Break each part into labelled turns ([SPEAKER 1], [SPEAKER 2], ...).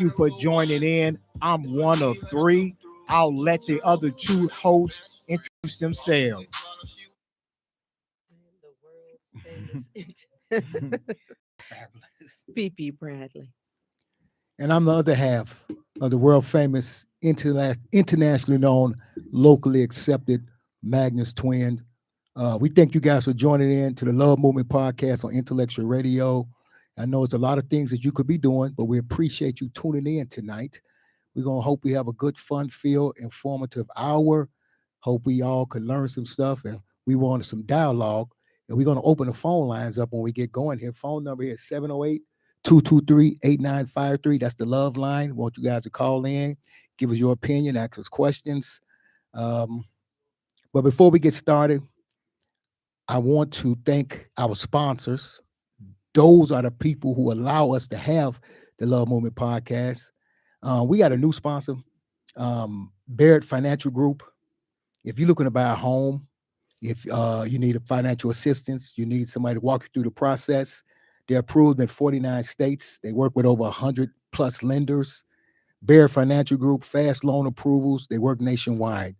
[SPEAKER 1] you for joining in. I'm one of three. I'll let the other two hosts introduce themselves.
[SPEAKER 2] I am the world famous PP Bradley.
[SPEAKER 3] And I'm the other half of the world famous, internationally known, locally accepted Magnus Twin. We thank you guys for joining in to the Love Movement podcast on Intellectual Radio. I know it's a lot of things that you could be doing, but we appreciate you tuning in tonight. We're going to hope we have a good, fun-filled, informative hour. Hope we all could learn some stuff, and we want some dialogue. And we're going to open the phone lines up when we get going here. Phone number here is 708-223-8953. That's the love line. We want you guys to call in, give us your opinion, ask us questions. But before we get started, I want to thank our sponsors. Those are the people who allow us to have the Love Movement podcast. We got a new sponsor, Barrett Financial Group. If you're looking to buy a home, if you need a financial assistance, you need somebody to walk you through the process, they're approved in 49 states. They work with over 100 plus lenders. Barrett Financial Group, fast loan approvals. They work nationwide.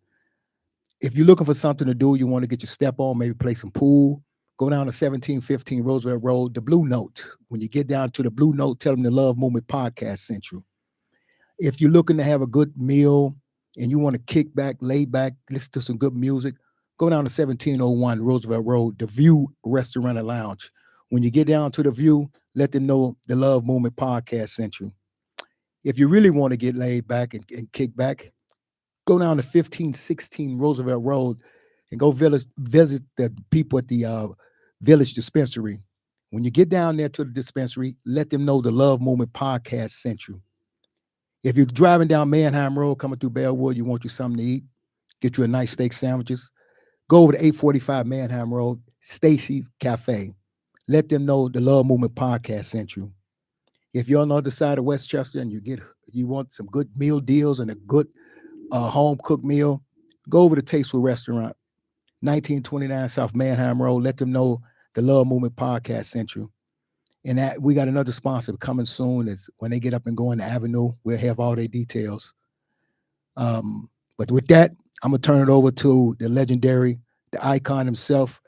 [SPEAKER 3] If you're looking for something to do, you want to get your step on, maybe play some pool, go down to 1715 Roosevelt Road, the Blue Note. When you get down to the Blue Note, tell them the Love Movement podcast sent you. If you're looking to have a good meal and you want to kick back, lay back, listen to some good music, go down to 1701 Roosevelt Road, the View Restaurant and Lounge. When you get down to the View, let them know the Love Movement podcast sent you. If you really want to get laid back and kick back, go down to 1516 Roosevelt Road and go visit the people at the Village Dispensary. When you get down there to the dispensary, let them know the Love Movement podcast sent you. If you're driving down Manheim Road, coming through Bellwood, you want you something to eat, get you a nice steak sandwiches, go over to 845 Manheim Road, Stacy's Cafe. Let them know the Love Movement podcast sent you. If you're on the other side of Westchester and you want some good meal deals and a good home cooked meal, go over to Tasteful Restaurant, 1929 South Manheim Road. Let them know the Love Movement podcast sent you. And that we got another sponsor coming soon. Is when they get up and go in the Avenue, we'll have all their details. But with that, I'm gonna turn it over to the legendary, the icon himself,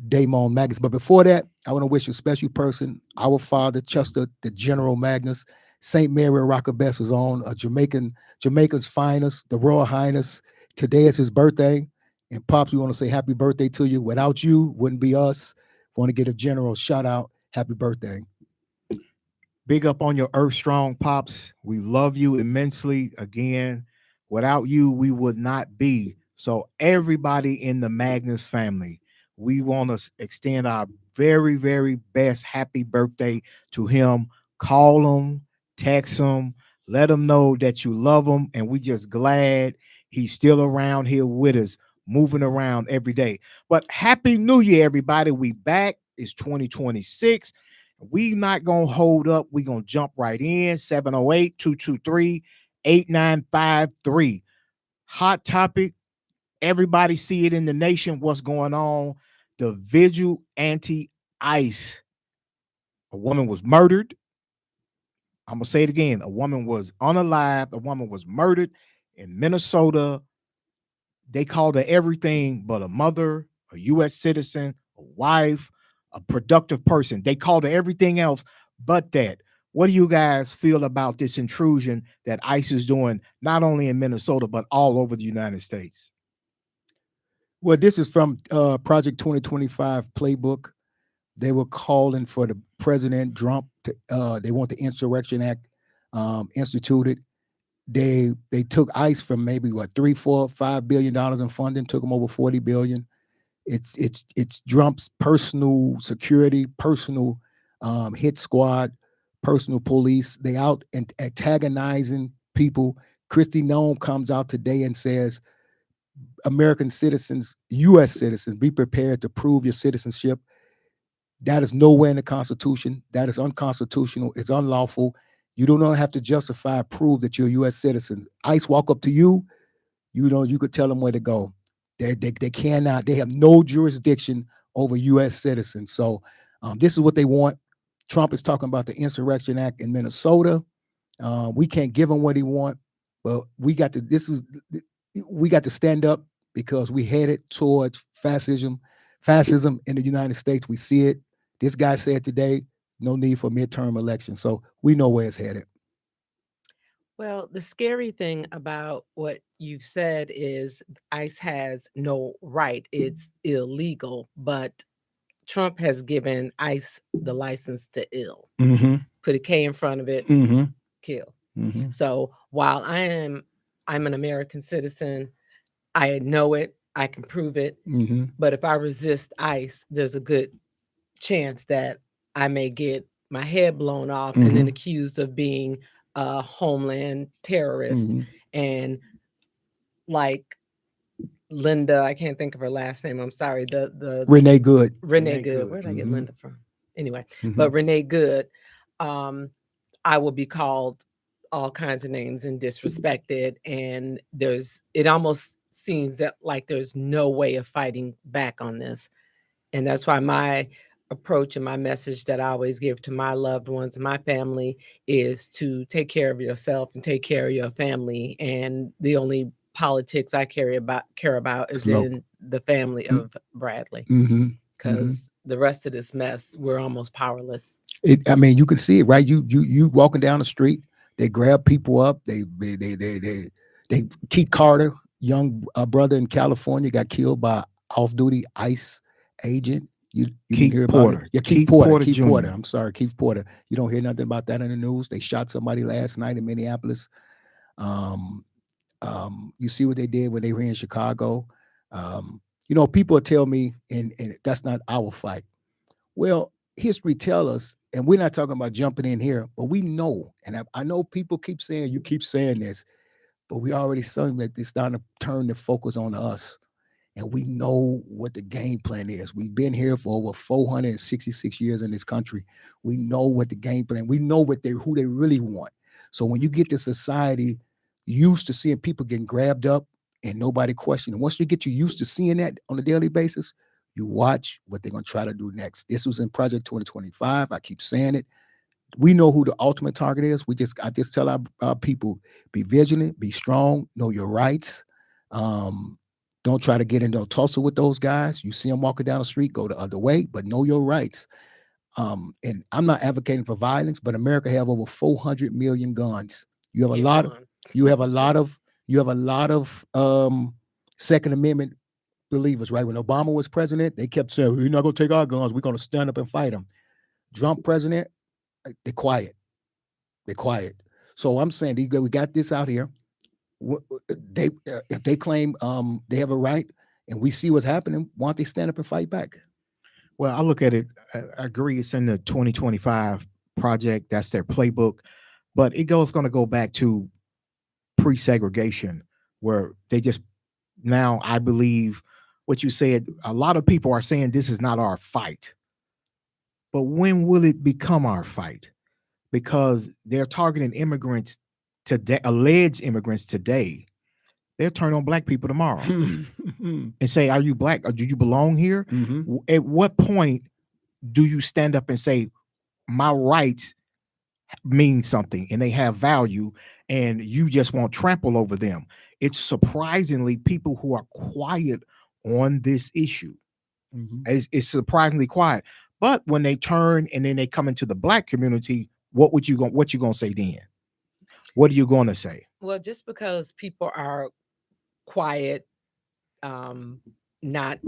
[SPEAKER 3] Damon Magnus. But before that, I want to wish a special person, our father, Chester, the General Magnus, St. Mary Rockabessa's own, a Jamaica's finest, the Royal Highness. Today is his birthday. And Pops, we want to say happy birthday to you. Without you, wouldn't be us. Want to get a general shout out. Happy birthday.
[SPEAKER 1] Big up on your Earth Strong, Pops. We love you immensely. Again, without you, we would not be. So everybody in the Magnus family, we want to extend our very, very best happy birthday to him. Call him, text him, let him know that you love him. And we just glad he's still around here with us, moving around every day. But happy New Year, everybody. We back. It's 2026. We not going to hold up. We going to jump right in. 708-223-8953. Hot topic. Everybody see it in the nation. What's going on? The vigil anti-ICE. A woman was murdered. I'm going to say it again. A woman was unalived. A woman was murdered in Minnesota. They called her everything but a mother, a U.S. citizen, a wife, a productive person. They called her everything else but that. What do you guys feel about this intrusion that ICE is doing, not only in Minnesota, but all over the United States?
[SPEAKER 3] Well, this is from Project 2025 Playbook. They were calling for the President Trump to, they want the Insurrection Act instituted. They took ICE from maybe what $3, $4, $5 billion in funding, took them over 40 billion. It's Trump's personal security, personal hit squad, personal police. They out and antagonizing people. Kristi Noem comes out today and says, American citizens, U.S. citizens, be prepared to prove your citizenship. That is nowhere in the Constitution. That is unconstitutional. It's unlawful. You don't have to justify, prove that you're a U.S. citizen. ICE walk up to you, you could tell them where to go. They cannot. They have no jurisdiction over U.S. citizens. So this is what they want. Trump is talking about the Insurrection Act in Minnesota. We can't give him what he want, but we got to. We got to stand up because we headed towards fascism. Fascism in the United States, we see it. This guy said today, no need for midterm elections, so we know where it's headed.
[SPEAKER 2] Well, the scary thing about what you've said is ICE has no right. It's illegal, but Trump has given ICE the license to ill.
[SPEAKER 3] Mm-hmm.
[SPEAKER 2] Put a K in front of it,
[SPEAKER 3] Mm-hmm.
[SPEAKER 2] kill.
[SPEAKER 3] Mm-hmm.
[SPEAKER 2] So while I'm an American citizen, I know it, I can prove it.
[SPEAKER 3] Mm-hmm.
[SPEAKER 2] But if I resist ICE, there's a good chance that I may get my head blown off and then
[SPEAKER 3] Mhm.
[SPEAKER 2] accused of being a homeland terrorist.
[SPEAKER 3] Mm-hmm.
[SPEAKER 2] And like Linda, I can't think of her last name. I'm sorry. The
[SPEAKER 3] Renee Good.
[SPEAKER 2] Renee
[SPEAKER 1] Renee
[SPEAKER 2] Good.
[SPEAKER 1] Good.
[SPEAKER 2] Where did I get
[SPEAKER 3] Mhm.
[SPEAKER 2] Linda from? Anyway,
[SPEAKER 3] Mhm.
[SPEAKER 2] but Renee Good, I will be called all kinds of names and disrespected. And it almost seems that like there's no way of fighting back on this. And that's why my approach and my message that I always give to my loved ones and my family is to take care of yourself and take care of your family. And the only politics I care about is
[SPEAKER 3] Local.
[SPEAKER 2] in the family of Bradley,
[SPEAKER 3] Mm-hmm.
[SPEAKER 2] because the rest of this mess, we're almost powerless.
[SPEAKER 3] I mean, you can see it, right? You walking down the street, they grab people up. They Keith Carter, young brother in California, got killed by off-duty ICE agent. You didn't
[SPEAKER 1] Keith
[SPEAKER 3] hear about
[SPEAKER 1] Porter.
[SPEAKER 3] it? Yeah,
[SPEAKER 1] Keith Porter
[SPEAKER 3] Keith
[SPEAKER 1] Jr.
[SPEAKER 3] Porter. I'm sorry, Keith Porter. You don't hear nothing about that in the news. They shot somebody last night in Minneapolis. Um, you see what they did when they were in Chicago. People tell me, and that's not our fight. Well, history tell us, and we're not talking about jumping in here, but we know, and I know people keep saying, you keep saying this, but we already saw that they're starting to turn the focus on us. And we know what the game plan is. We've been here for over 466 years in this country. We know what the game plan. We know who they really want. So when you get to society used to seeing people getting grabbed up and nobody questioning, once you get you used to seeing that on a daily basis, you watch what they're going to try to do next. This was in Project 2025. I keep saying it. We know who the ultimate target is. I just tell our people, be vigilant, be strong, know your rights. Don't try to get into a tussle with those guys. You see them walking down the street, go the other way, but know your rights. And I'm not advocating for violence, but America have over 400 million guns. You have a
[SPEAKER 2] Get
[SPEAKER 3] lot of,
[SPEAKER 2] one.
[SPEAKER 3] you have a lot of, you have a lot of Second Amendment believers, right? When Obama was president, they kept saying, "We're not going to take our guns. We're going to stand up and fight them." Trump president, they're quiet. They're quiet. So I'm saying we got this out here. If they claim they have a right, and we see what's happening, why don't they stand up and fight back?
[SPEAKER 1] Well, I look at it, I agree. It's in the 2025 project. That's their playbook. But going to go back to pre-segregation, where they just now, I believe what you said, a lot of people are saying this is not our fight. But when will it become our fight? Because they're targeting immigrants today, alleged immigrants today. They'll turn on black people tomorrow and say, "Are you black? Or do you belong here?"
[SPEAKER 3] Mhm.
[SPEAKER 1] At what point do you stand up and say, "My rights mean something and they have value," and you just won't trample over them? It's surprisingly people who are quiet on this issue.
[SPEAKER 3] Mhm.
[SPEAKER 1] It's surprisingly quiet. But when they turn and then they come into the black community, what you gonna say then? What are you gonna say?
[SPEAKER 2] Well, just because people are quiet, not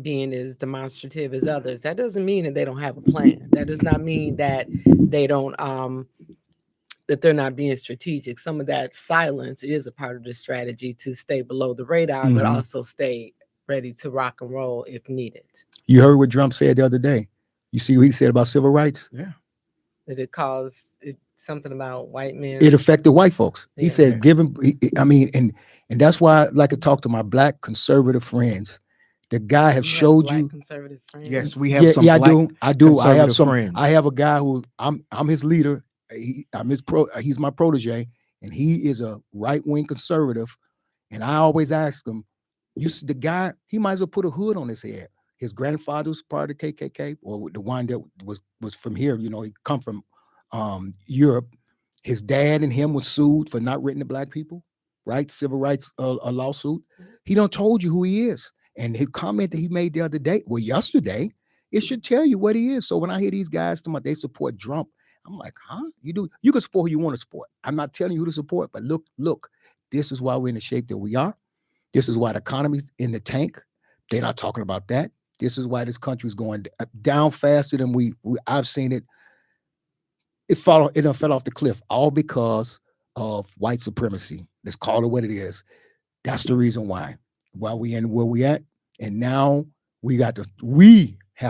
[SPEAKER 2] being as demonstrative as others, that doesn't mean that they don't have a plan. That does not mean that they don't that they're not being strategic. Some of that silence is a part of the strategy to stay below the radar, but
[SPEAKER 3] Mhm.
[SPEAKER 2] also stay ready to rock and roll if needed.
[SPEAKER 3] You heard what Trump said the other day. You see what he said about civil rights?
[SPEAKER 1] Yeah.
[SPEAKER 2] Did it cause something about white men?
[SPEAKER 3] It affected white folks. He
[SPEAKER 2] Yeah.
[SPEAKER 3] said, "Give him." I mean, and that's why I like to talk to my black conservative friends. The guy have
[SPEAKER 2] You have
[SPEAKER 3] showed
[SPEAKER 2] black
[SPEAKER 3] you.
[SPEAKER 2] conservative friends.
[SPEAKER 1] Yes, we have
[SPEAKER 3] Yeah,
[SPEAKER 1] some
[SPEAKER 3] yeah, I
[SPEAKER 1] black
[SPEAKER 3] do. I do. I have
[SPEAKER 1] conservative
[SPEAKER 3] some.
[SPEAKER 1] friends.
[SPEAKER 3] I have a guy who I'm his leader. I'm his He's my protege, and he is a right wing conservative. And I always ask him, "You see the guy? He might as well put a hood on his head. His grandfather was part of the KKK, or the one that was from here. You know, he come from Europe." His dad and him was sued for not writing to black people, right? Civil rights a lawsuit. He done told you who he is. And his comment that he made the other day, well, yesterday, it should tell you what he is. So when I hear these guys talking about they support Trump, I'm like, huh? You can support who you want to support. I'm not telling you who to support, but look, this is why we're in the shape that we are. This is why the economy's in the tank. They're not talking about that. This is why this country is going down faster than I've seen it. It fell off the cliff, all because of white supremacy. Let's call it what it is. That's the reason why we in where we at. And now we have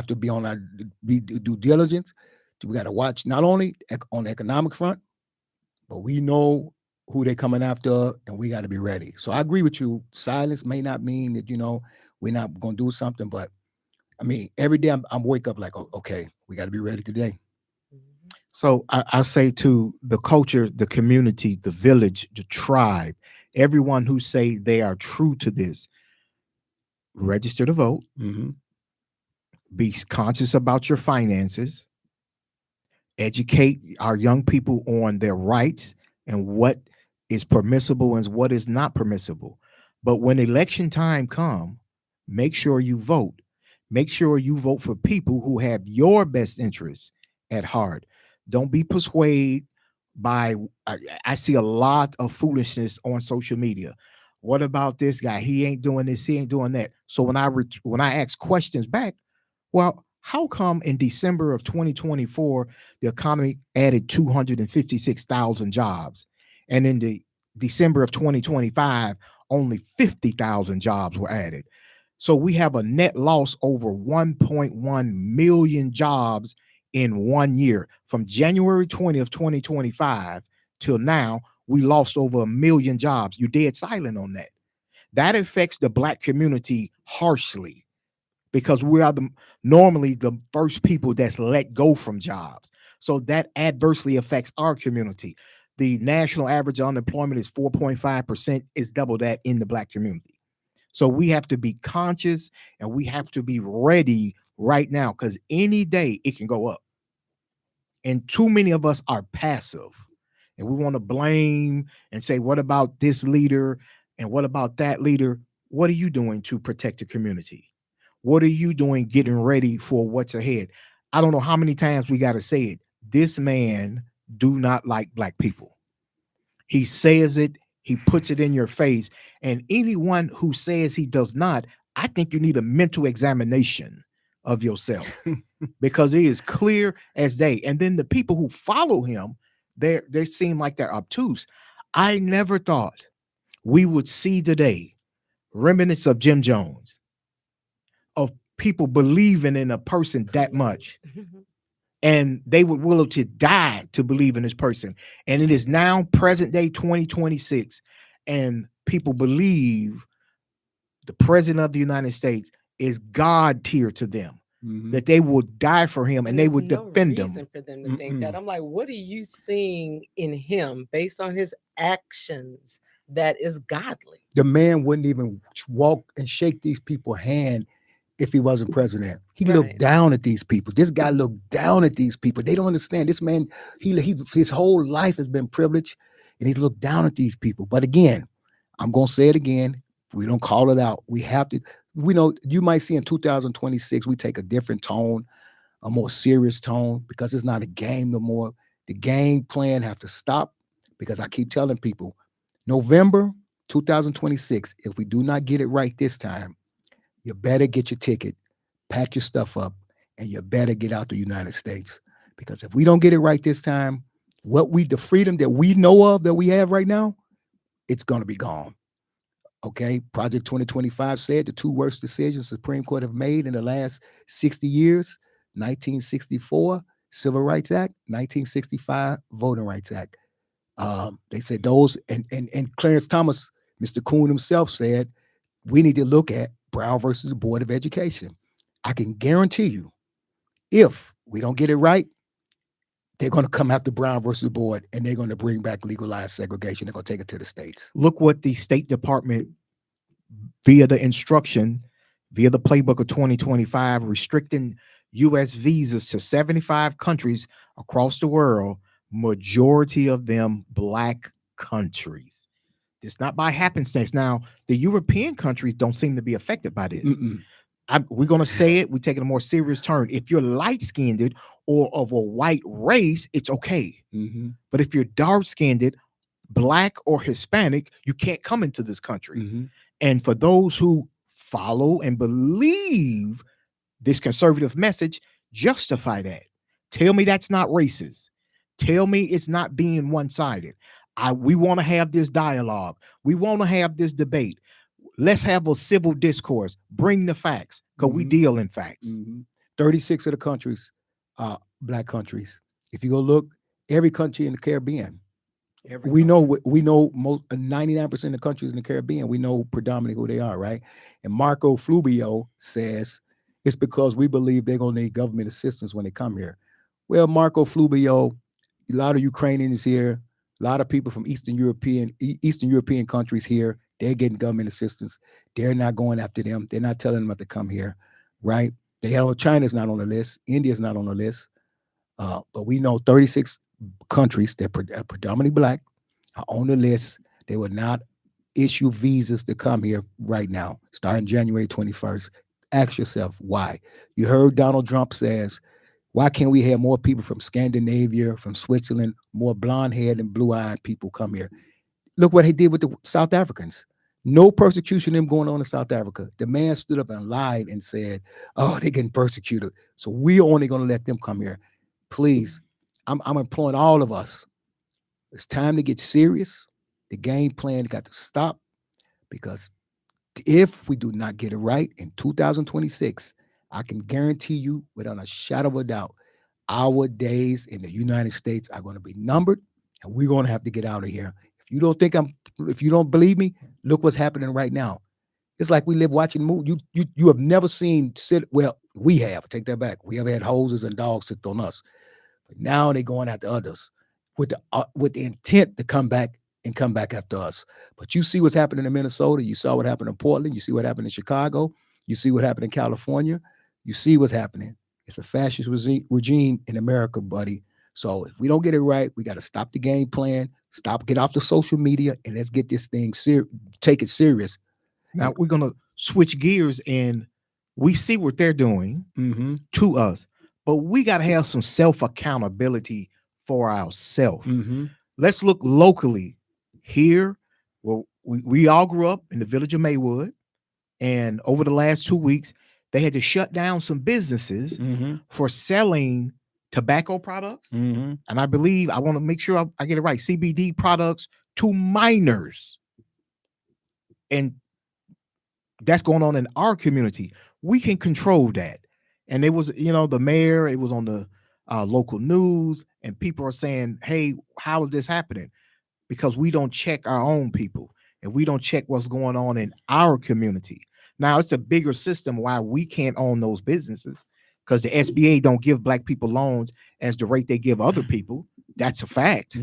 [SPEAKER 3] to be on our due diligence. We got to watch not only on the economic front, but we know who they're coming after, and we got to be ready. So I agree with you. Silence may not mean that we're not going to do something, but I mean, every day I'm wake up like, oh, okay, we got to be ready today.
[SPEAKER 1] So I say to the culture, the community, the village, the tribe, everyone who say they are true to this, register to vote, be conscious about your finances, educate our young people on their rights and what is permissible and what is not permissible. But when election time comes, make sure you vote. Make sure you vote for people who have your best interests at heart. Don't be persuaded by, I see a lot of foolishness on social media. What about this guy? He ain't doing this. He ain't doing that. So when I ask questions back, well, how come in December of 2024, the economy added 256,000 jobs? And in the December of 2025, only 50,000 jobs were added. So we have a net loss over 1.1 million jobs in 1 year. From January 20th, 2025 till now, we lost over 1 million jobs. You're dead silent on that. That affects the Black community harshly because we are normally the first people that's let go from jobs. So that adversely affects our community. The national average unemployment is 4.5%. It's double that in the Black community. So we have to be conscious and we have to be ready right now because any day it can go up. And too many of us are passive and we want to blame and say, what about this leader? And what about that leader? What are you doing to protect the community? What are you doing getting ready for what's ahead? I don't know how many times we got to say it. This man do not like Black people. He says it. He puts it in your face. And anyone who says he does not, I think you need a mental examination of yourself because it is clear as day. And then the people who follow him, they seem like they're obtuse. I never thought we would see today remnants of Jim Jones, of people believing in a person that much. And they were willing to die to believe in this person. And it is now present day 2026. And people believe the president of the United States is God tier to them, that they will die for him and they would defend him.
[SPEAKER 2] For them to think that. I'm like, what are you seeing in him based on his actions that is godly?
[SPEAKER 3] The man wouldn't even walk and shake these people's hand if he wasn't president. He looked down at these people. This guy looked down at these people. They don't understand. This man, his whole life has been privileged, and he's looked down at these people. But again, I'm going to say it again. We don't call it out. We have to. We know you might see in 2026, we take a different tone, a more serious tone, because it's not a game no more. The game plan have to stop because I keep telling people, November 2026, if we do not get it right this time, you better get your ticket, pack your stuff up, and you better get out the United States. Because if we don't get it right this time, the freedom that we know of, that we have right now, it's going to be gone. Okay, Project 2025 said the two worst decisions the Supreme Court have made in the last 60 years, 1964 Civil Rights Act, 1965 Voting Rights Act. They said those, and Clarence Thomas, Mr. Kuhn himself said, we need to look at Brown versus the Board of Education. I can guarantee you, if we don't get it right, they're going to come after Brown versus the board and they're going to bring back legalized segregation. They're going to take it to the states.
[SPEAKER 1] Look what the State Department, via the instruction, via the playbook of 2025, restricting U.S. visas to 75 countries across the world majority of them black countries. It's not by happenstance. Now, the European countries don't seem to be affected by this. We're going to say it. We're taking a more serious turn. If you're light skinned or of a white race, it's okay. But if you're dark skinned, black or Hispanic, you can't come into this country. And for those who follow and believe this conservative message, justify that. Tell me that's not racist. Tell me it's not being one-sided. We want to have this dialogue. We want to have this debate. Let's have a civil discourse. Bring the facts, because we deal in facts.
[SPEAKER 3] 36 of the countries are black countries. If you go look, every country in the Caribbean, we know most 99% of the countries in the Caribbean, we know predominantly who they are, right? And Marco Flubio says it's because we believe they're going to need government assistance when they come here. Well, Marco Flubio, a lot of Ukrainians here, a lot of people from Eastern European countries here, they're getting government assistance. They're not going after them. They're not telling them not to come here, right? China's not on the list. India's not on the list. But we know 36 countries that are predominantly black are on the list. They will not issue visas to come here right now, starting January 21st. Ask yourself why. You heard Donald Trump says, why can't we have more people from Scandinavia, from Switzerland, more blonde-haired and blue-eyed people come here? Look what he did with the South Africans. No persecution of them going on in South Africa. The man stood up and lied and said, oh, they're getting persecuted, so we're only going to let them come here. Please, I'm imploring all of us. It's time to get serious. The game plan got to stop, because if we do not get it right in 2026, I can guarantee you without a shadow of a doubt, our days in the United States are going to be numbered, and we're going to have to get out of here. If you don't believe me, look what's happening right now. It's like we live watching movies. You have never seen we have, take that back. We have had hoses and dogs sicked on us. But now they're going after others with the intent to come back after us. But you see what's happening in Minnesota. You saw what happened in Portland. You see what happened in Chicago. You see what happened in California. You see what's happening. It's a fascist regime in America, buddy. So if we don't get it right, we got to stop the game plan, get off the social media, and let's get this thing take it serious.
[SPEAKER 1] Now we're going to switch gears, and we see what they're doing to us, but we got to have some self-accountability for ourselves. Let's look locally here. Well, we all grew up in the village of Maywood, and over the last 2 weeks, they had to shut down some businesses for selling tobacco products. And I believe, I want to make sure I get it right, CBD products to minors. And that's going on in our community. We can control that. And it was, the mayor, it was on the local news, and people are saying, hey, how is this happening? Because we don't check our own people, and we don't check what's going on in our community. Now, it's a bigger system why we can't own those businesses, because the SBA don't give black people loans as the rate they give other people. That's a fact.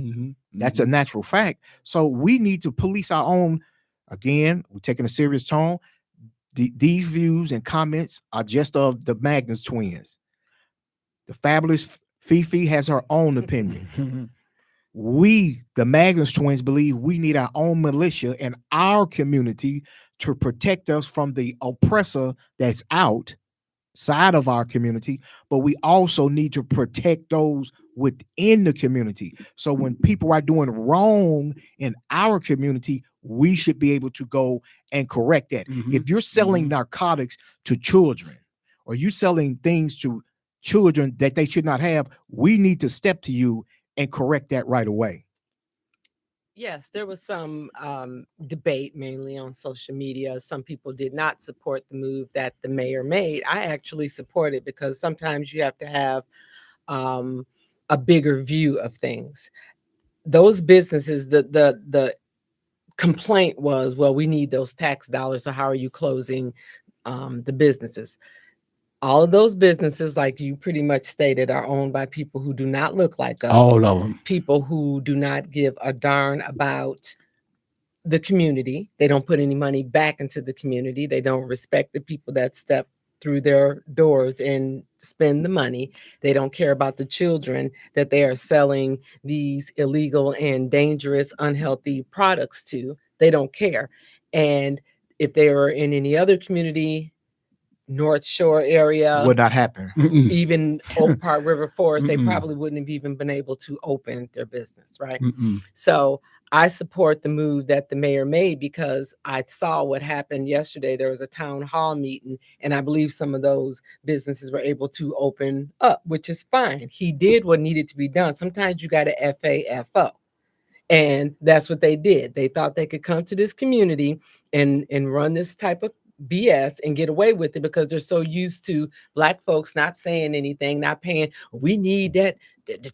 [SPEAKER 1] That's a natural fact. So we need to police our own. Again, we're taking a serious tone. These views and comments are just of the Magnus twins. The fabulous Fifi has her own opinion. We, the Magnus twins, believe we need our own militia in our community to protect us from the oppressor that's outside of our community, but we also need to protect those within the community. So when people are doing wrong in our community, we should be able to go and correct that. If you're selling narcotics to children, or you selling things to children that they should not have, we need to step to you and correct that right away.
[SPEAKER 2] Yes, there was some debate, mainly on social media. Some people did not support the move that the mayor made. I actually support it, because sometimes you have to have a bigger view of things. Those businesses, the complaint was, well, we need those tax dollars, so how are you closing the businesses? All of those businesses, like you pretty much stated, are owned by people who do not look like us.
[SPEAKER 3] All of them.
[SPEAKER 2] People who do not give a darn about the community. They don't put any money back into the community. They don't respect the people that step through their doors and spend the money. They don't care about the children that they are selling these illegal and dangerous, unhealthy products to. They don't care. And if they were in any other community, North Shore area,
[SPEAKER 1] Would not happen.
[SPEAKER 3] Mm-mm.
[SPEAKER 2] even Oak Park River Forest, they
[SPEAKER 3] Mm-mm.
[SPEAKER 2] probably wouldn't have even been able to open their business, right?
[SPEAKER 3] Mm-mm.
[SPEAKER 2] So I support the move that the mayor made because I saw what happened yesterday. There was a town hall meeting, and I believe some of those businesses were able to open up, which is fine. He did what needed to be done. Sometimes you got to FAFO. And that's what they did. They thought they could come to this community and run this type of BS and get away with it because they're so used to Black folks not saying anything, not paying. We need the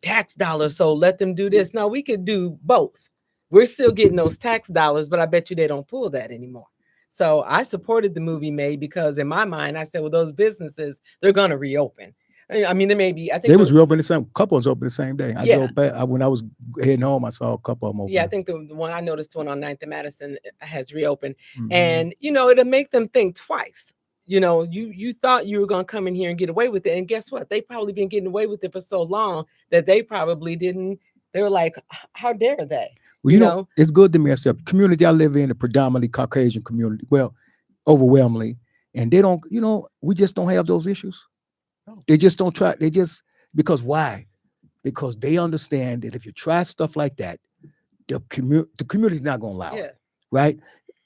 [SPEAKER 2] tax dollars, so let them do this. No, we could do both. We're still getting those tax dollars, but I bet you they don't pull that anymore. So I supported the movie made because in my mind, I said, well, those businesses, they're going to reopen. I mean, there may be, I think
[SPEAKER 3] They was reopened the same. Couple was open the same day. I
[SPEAKER 2] Yeah.
[SPEAKER 3] drove back when I was heading home. I saw a couple of them open.
[SPEAKER 2] Yeah, I think the one I noticed, the one on 9th and Madison has reopened.
[SPEAKER 3] Mhm.
[SPEAKER 2] And, it'll make them think twice. You thought you were going to come in here and get away with it. And guess what? They probably been getting away with it for so long that they probably didn't. They were like, how dare they?
[SPEAKER 3] Well, it's good to me. The community I live in, a predominantly Caucasian community, well, overwhelmingly, and they don't, we just don't have those issues.
[SPEAKER 1] No.
[SPEAKER 3] They just don't try. Because why? Because they understand that if you try stuff like that, the community's not going to allow it, right?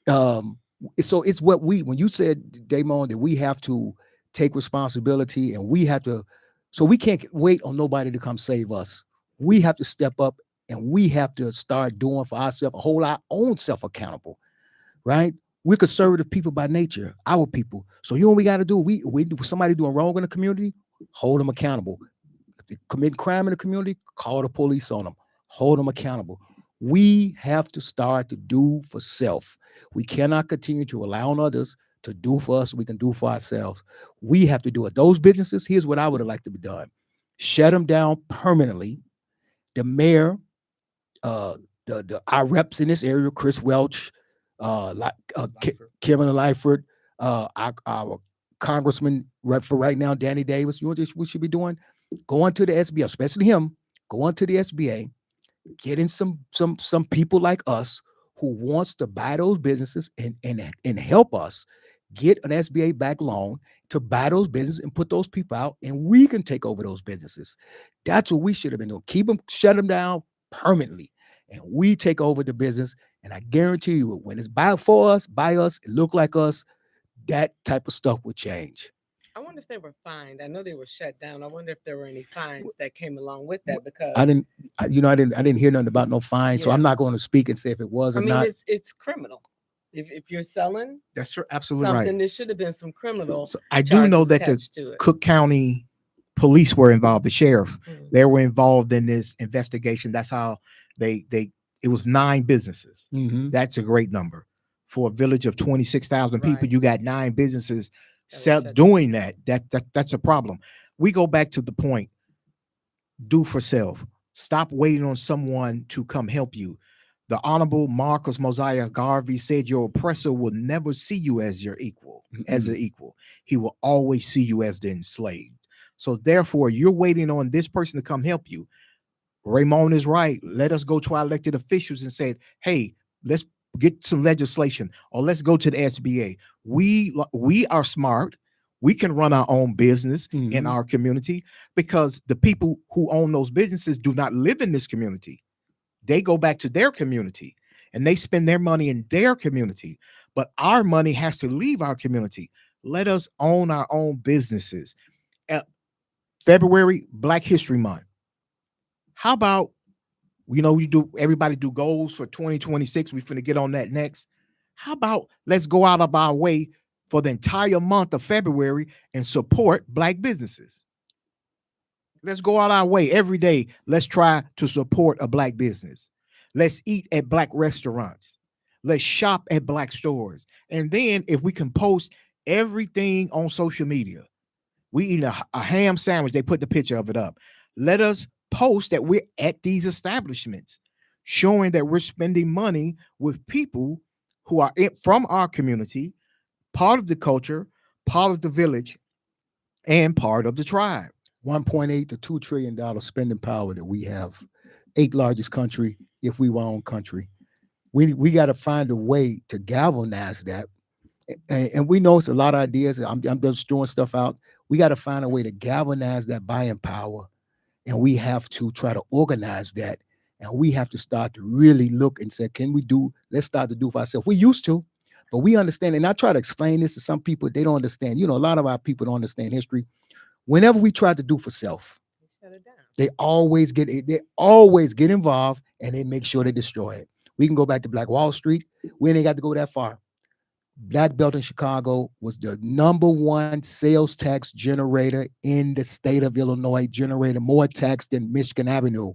[SPEAKER 3] So it's when you said, Damon, that we have to take responsibility and we have to, so we can't wait on nobody to come save us. We have to step up and we have to start doing for ourselves, hold our own self accountable, right? We're conservative people by nature, our people. So what we got to do? We somebody doing wrong in the community, hold them accountable. If they commit crime in the community, call the police on them, hold them accountable. We have to start to do for self. We cannot continue to rely on others to do for us. We can do for ourselves. We have to do it. Those businesses, here's what I would have liked to be done: shut them down permanently. The mayor, our reps in this area, Chris Welch, Kevin Lyford, our congressman for right now, Danny Davis. You know what we should be doing? Going to the SBA, especially him. Going to the SBA, getting some people like us who wants to buy those businesses and help us get an SBA back loan to buy those businesses and put those people out, and we can take over those businesses. That's what we should have been doing. Shut them down permanently, and we take over the business. And I guarantee you, when it's by us, it look like us, that type of stuff would change.
[SPEAKER 2] I wonder if they were fined. I know they were shut down. I wonder if there were any fines that came along with that, because
[SPEAKER 3] I didn't hear nothing about no fines, so I'm not going to speak and say if it was or not.
[SPEAKER 2] It's criminal. If you're selling,
[SPEAKER 1] that's absolutely
[SPEAKER 2] something,
[SPEAKER 1] right.
[SPEAKER 2] there should have been some criminal.
[SPEAKER 1] So I do know that the Cook County police were involved. The sheriff, they were involved in this investigation. That's how it was 9 businesses.
[SPEAKER 3] Mm-hmm.
[SPEAKER 1] That's a great number for a village of 26,000 people. You got 9 businesses doing that. That's a problem. We go back to the point: do for self. Stop waiting on someone to come help you. The Honorable Marcus Mosiah Garvey said, your oppressor will never see you as your equal, as an equal. He will always see you as the enslaved. So therefore, you're waiting on this person to come help you. Raymond is right. Let us go to our elected officials and say, hey, let's get some legislation, or let's go to the SBA. We are smart. We can run our own business in our community, because the people who own those businesses do not live in this community. They go back to their community and they spend their money in their community. But our money has to leave our community. Let us own our own businesses. February, Black History Month. How about, everybody do goals for 2026. We're finna get on that next. How about let's go out of our way for the entire month of February and support Black businesses? Let's go out our way every day. Let's try to support a Black business. Let's eat at Black restaurants. Let's shop at Black stores. And then if we can post everything on social media, we eat a ham sandwich, they put the picture of it up. Let us post that we're at these establishments, showing that we're spending money with people who are from our community, part of the culture, part of the village, and part of the tribe.
[SPEAKER 3] 1.8 to $2 trillion spending power that we have. 8th largest country if we were our own country. We got to find a way to galvanize that. And we know it's a lot of ideas. I'm just throwing stuff out. We got to find a way to galvanize that buying power. And we have to try to organize that. And we have to start to really look and say, let's start to do for ourselves. We used to, but we understand. And I try to explain this to some people, they don't understand. A lot of our people don't understand history. Whenever we try to do for self,
[SPEAKER 2] Shut it down.
[SPEAKER 3] they always get involved and they make sure they destroy it. We can go back to Black Wall Street. We ain't got to go that far. Black Belt in Chicago was the #1 sales tax generator in the state of Illinois, generated more tax than Michigan Avenue.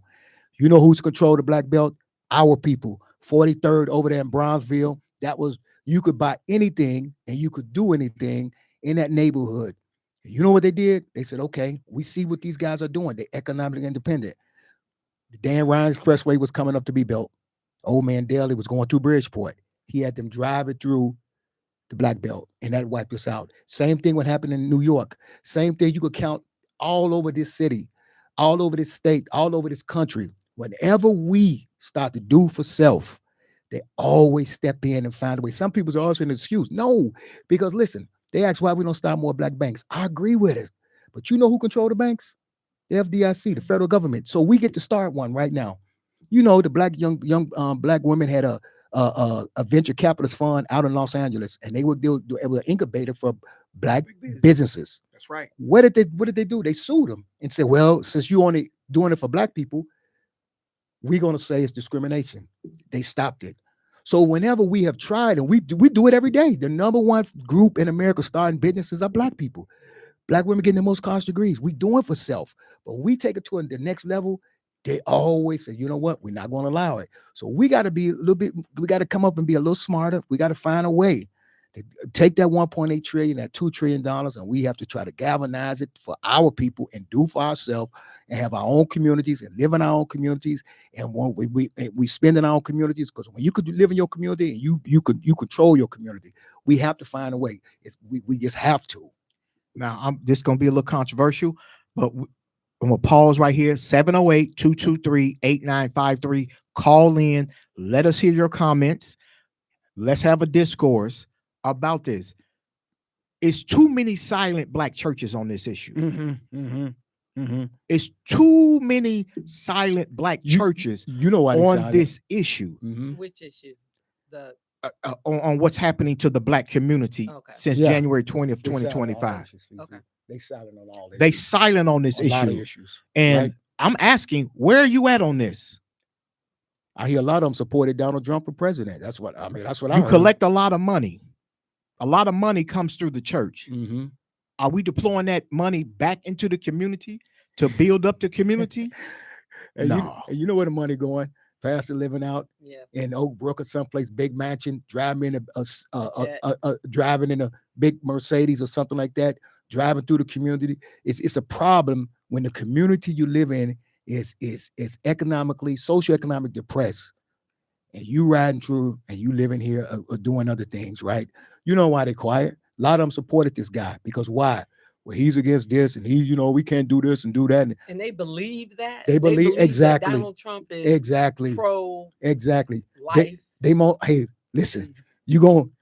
[SPEAKER 3] You know who's controlled the Black Belt? Our people. 43rd over there in Brownsville. You could buy anything and you could do anything in that neighborhood. You know what they did? They said, okay, we see what these guys are doing. They're economically independent. The Dan Ryan Expressway was coming up to be built. Old man Daly was going through Bridgeport. He had them drive it through the Black Belt, and that wiped us out. Same thing would happen in New York. Same thing you could count all over this city, all over this state, all over this country. Whenever we start to do for self, they always step in and find a way. Some people are also an excuse. No, because listen, they ask why we don't start more black banks. I agree with it. But you know who control the banks? The FDIC, the federal government. So we get to start one right now. The black young black women had a venture capitalist fund out in Los Angeles, and they would do an incubator for black businesses.
[SPEAKER 1] That's right.
[SPEAKER 3] What did they do? They sued them and said, well, since you only doing it for black people, we're going to say it's discrimination. They stopped it. So whenever we have tried, and we do it every day, the #1 group in America starting businesses are black people. Black women getting the most college degrees. We doing for self. But when we take it to the next level, they always say, you know what? We're not going to allow it. So we got to be we got to come up and be a little smarter. We got to find a way to take that 1.8 trillion, that $2 trillion, and we have to try to galvanize it for our people and do for ourselves and have our own communities and live in our own communities. And when we spend in our own communities, because when you could live in your community and you control your community, we have to find a way. We just have to.
[SPEAKER 1] Now, this is going to be a little controversial, but I'm going to pause right here. 708-223-8953. Call in. Let us hear your comments. Let's have a discourse about this. It's too many silent black churches on this issue. It's too many silent black churches on this issue.
[SPEAKER 2] Which issue?
[SPEAKER 1] On what's happening to the black community since January 20th, 2025.
[SPEAKER 2] Okay.
[SPEAKER 3] They silent on all this.
[SPEAKER 1] They silent on this issue. And right? I'm asking, where are you at on this?
[SPEAKER 3] I hear a lot of them supported Donald Trump for president. That's what I
[SPEAKER 1] You collect a lot of money. A lot of money comes through the church. Are we deploying that money back into the community to build up the community?
[SPEAKER 3] No. You know where the money going? Pastor living out in Oak Brook or someplace, big mansion, driving in a big Mercedes or something like that, driving through the community. It's a problem when the community you live in is economically, socioeconomic depressed, and you riding through and you living here or doing other things, right? You know why they quiet? A lot of them supported this guy because why? Well, he's against this, and we can't do this and do that.
[SPEAKER 2] And they believe that.
[SPEAKER 3] They believe exactly.
[SPEAKER 2] That Donald Trump is pro
[SPEAKER 3] life. Hey, listen,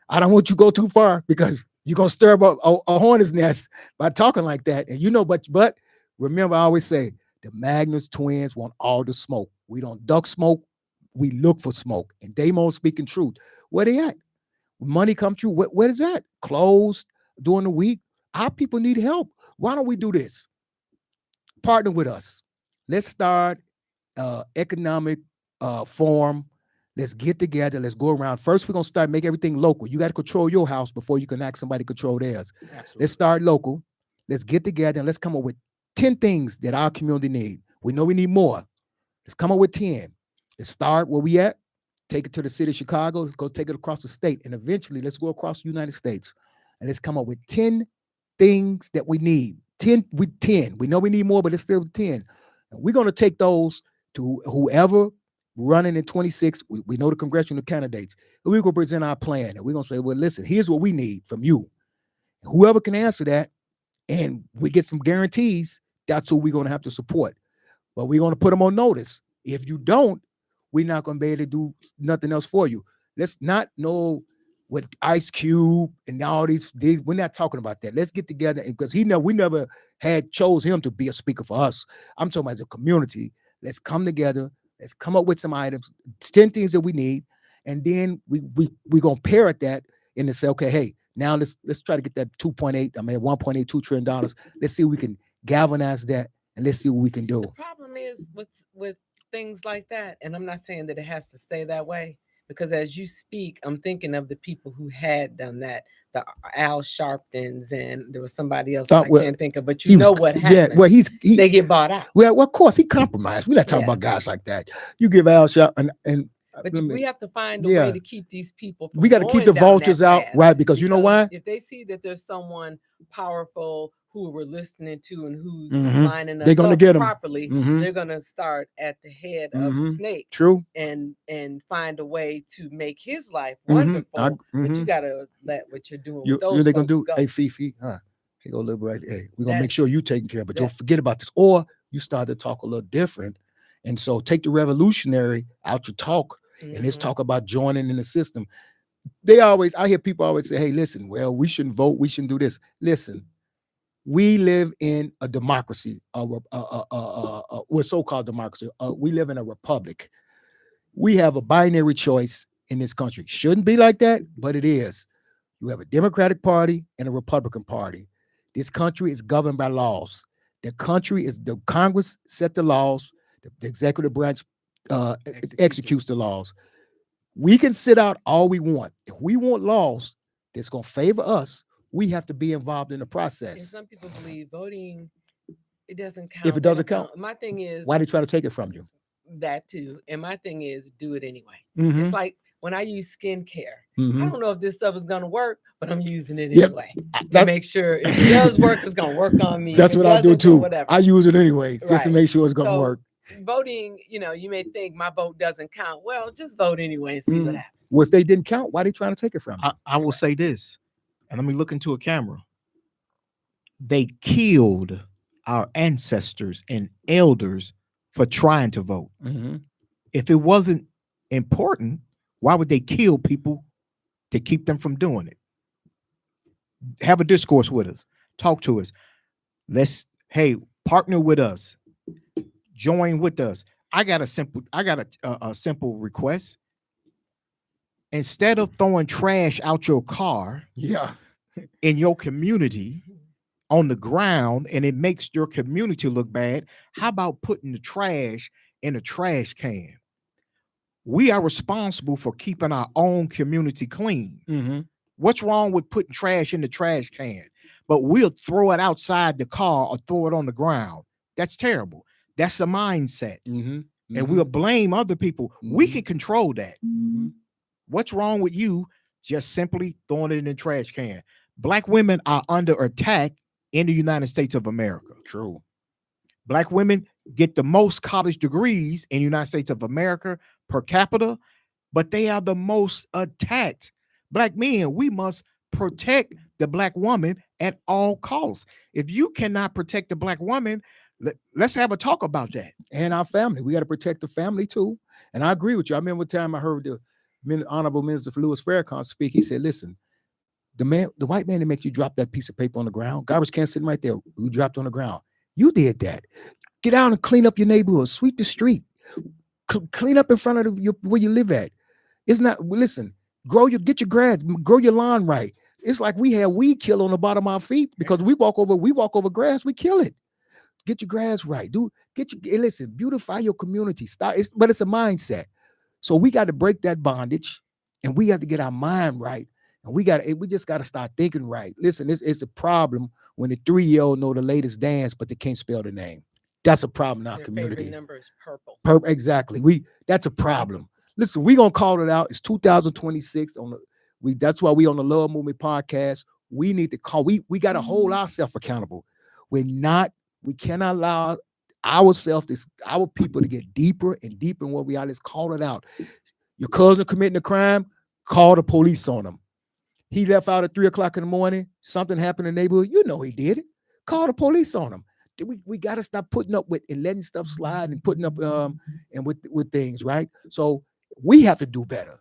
[SPEAKER 3] I don't want you to go too far because you're gonna stir up a hornet's nest by talking like that. And but remember, I always say the Magnus twins want all the smoke. We don't duck smoke, we look for smoke. And Damo speaking truth. Where they at? Money come through. Where is that? Closed during the week. Our people need help. Why don't we do this? Partner with us. Let's start economic forum. Let's get together. Let's go around. First, we're going to make everything local. You got to control your house before you can ask somebody to control theirs. Absolutely. Let's start local. Let's get together and let's come up with 10 things that our community need. We know we need more. Let's come up with 10. Let's start where we at. Take it to the city of Chicago. Let's go take it across the state. And eventually, let's go across the United States. And let's come up with 10 things that we need. 10. We know we need more, but let's still 10. And we're going to take those to whoever running in 26. We know the congressional candidates. And we're going to present our plan. And we're going to say, well, listen, here's what we need from you. And whoever can answer that, and we get some guarantees, that's who we're going to have to support. But we're going to put them on notice. If you don't, we're not going to be able to do nothing else for you. Let's not know with Ice Cube and all these. We're not talking about that. Let's get together, because we never had chose him to be a speaker for us. I'm talking about as a community. Let's come together. Let's come up with some items, 10 things that we need, and then we're going to parrot that and to say, okay, hey, now let's try to get that 1.82 trillion dollars. Let's see if we can galvanize that, and let's see what we can do.
[SPEAKER 2] The problem is with things like that, and I'm not saying that it has to stay that way, because as you speak, I'm thinking of the people who had done that, the Al Sharptons, and there was somebody else I can't think of, but you know what happened.
[SPEAKER 3] Yeah, well,
[SPEAKER 2] they get bought out.
[SPEAKER 3] Well, of course, he compromised. We're not talking about guys like that. You give Al Sharpton and
[SPEAKER 2] but we have to find a way to keep these people from
[SPEAKER 3] we got to keep the vultures out, right? Because you know why?
[SPEAKER 2] If they see that there's someone powerful who we're listening to and who's lining us
[SPEAKER 3] they're gonna get
[SPEAKER 2] properly, they're gonna start at the head of the snake.
[SPEAKER 3] True.
[SPEAKER 2] And find a way to make his life wonderful. But you gotta let what you're doing with those
[SPEAKER 3] they're gonna do.
[SPEAKER 2] Go.
[SPEAKER 3] Hey, Fifi, here go live right. Hey, we're gonna make sure you taken care of, but don't forget about this. Or you start to talk a little different, and so take the revolutionary out your talk. And let's talk about joining in the system. I hear people always say, hey, listen, well, we shouldn't vote. We shouldn't do this. Listen, we live in a democracy, we're so-called democracy. We live in a republic. We have a binary choice in this country. Shouldn't be like that, but it is. You have a Democratic Party and a Republican Party. This country is governed by laws. The Congress set the laws. The executive branch executes the laws. We can sit out all we want. If we want laws that's going to favor us, we have to be involved in the process.
[SPEAKER 2] And some people believe voting, it doesn't count.
[SPEAKER 3] If it doesn't count,
[SPEAKER 2] my thing is,
[SPEAKER 3] why they try to take it from you?
[SPEAKER 2] That too. And my thing is, do it anyway. It's like when I use skincare. I don't know if this stuff is going to work, but I'm using it anyway to make sure if it does work, it's going to work on me.
[SPEAKER 3] That's what I do too. I use it anyway just to make sure it's going to work.
[SPEAKER 2] Voting, you may think my vote doesn't count. Well, just vote anyway and see what happens.
[SPEAKER 3] Well, if they didn't count, why are they trying to take it from you?
[SPEAKER 1] I will say this, and let me look into a camera. They killed our ancestors and elders for trying to vote. If it wasn't important, why would they kill people to keep them from doing it? Have a discourse with us. Talk to us. Partner with us. Join with us. I got a simple request. Instead of throwing trash out your car, in your community on the ground, and it makes your community look bad, how about putting the trash in a trash can? We are responsible for keeping our own community clean. What's wrong with putting trash in the trash can? But we'll throw it outside the car or throw it on the ground. That's terrible. That's the mindset. And we'll blame other people. We can control that. What's wrong with you just simply throwing it in the trash can? Black women are under attack in the United States of America.
[SPEAKER 3] True.
[SPEAKER 1] Black women get the most college degrees in the United States of America per capita, but they are the most attacked. Black men, we must protect the Black woman at all costs. If you cannot protect the Black woman, let's have a talk about that.
[SPEAKER 3] And our family. We got to protect the family too. And I agree with you. I remember one time I heard the Honorable Minister for Louis Farrakhan speak. He said, listen, the white man that makes you drop that piece of paper on the ground, garbage can sitting right there, you dropped on the ground. You did that. Get out and clean up your neighborhood, sweep the street, clean up in front of where you live at. It's not, listen, get your grass, grow your lawn right. It's like we have weed kill on the bottom of our feet because we walk over grass, we kill it. Get your grass right. Listen, beautify your community. But it's a mindset. So we got to break that bondage, and we got to get our mind right. And we just got to start thinking right. Listen, it's a problem when the 3-year-old know the latest dance, but they can't spell the name. That's a problem in our community.
[SPEAKER 2] Favorite number is purple.
[SPEAKER 3] Exactly. That's a problem. Listen, we're gonna call it out. It's 2026. That's why we on the Love Movement podcast. We need to call. We got to hold ourselves accountable. We cannot allow our people to get deeper and deeper in what we are. Let's call it out. Your cousin committing a crime, call the police on him. He left out at 3:00 in the morning. Something happened in the neighborhood. You know he did it. call the police on them. We got to stop putting up with and letting stuff slide and putting up and with things, right? So we have to do better.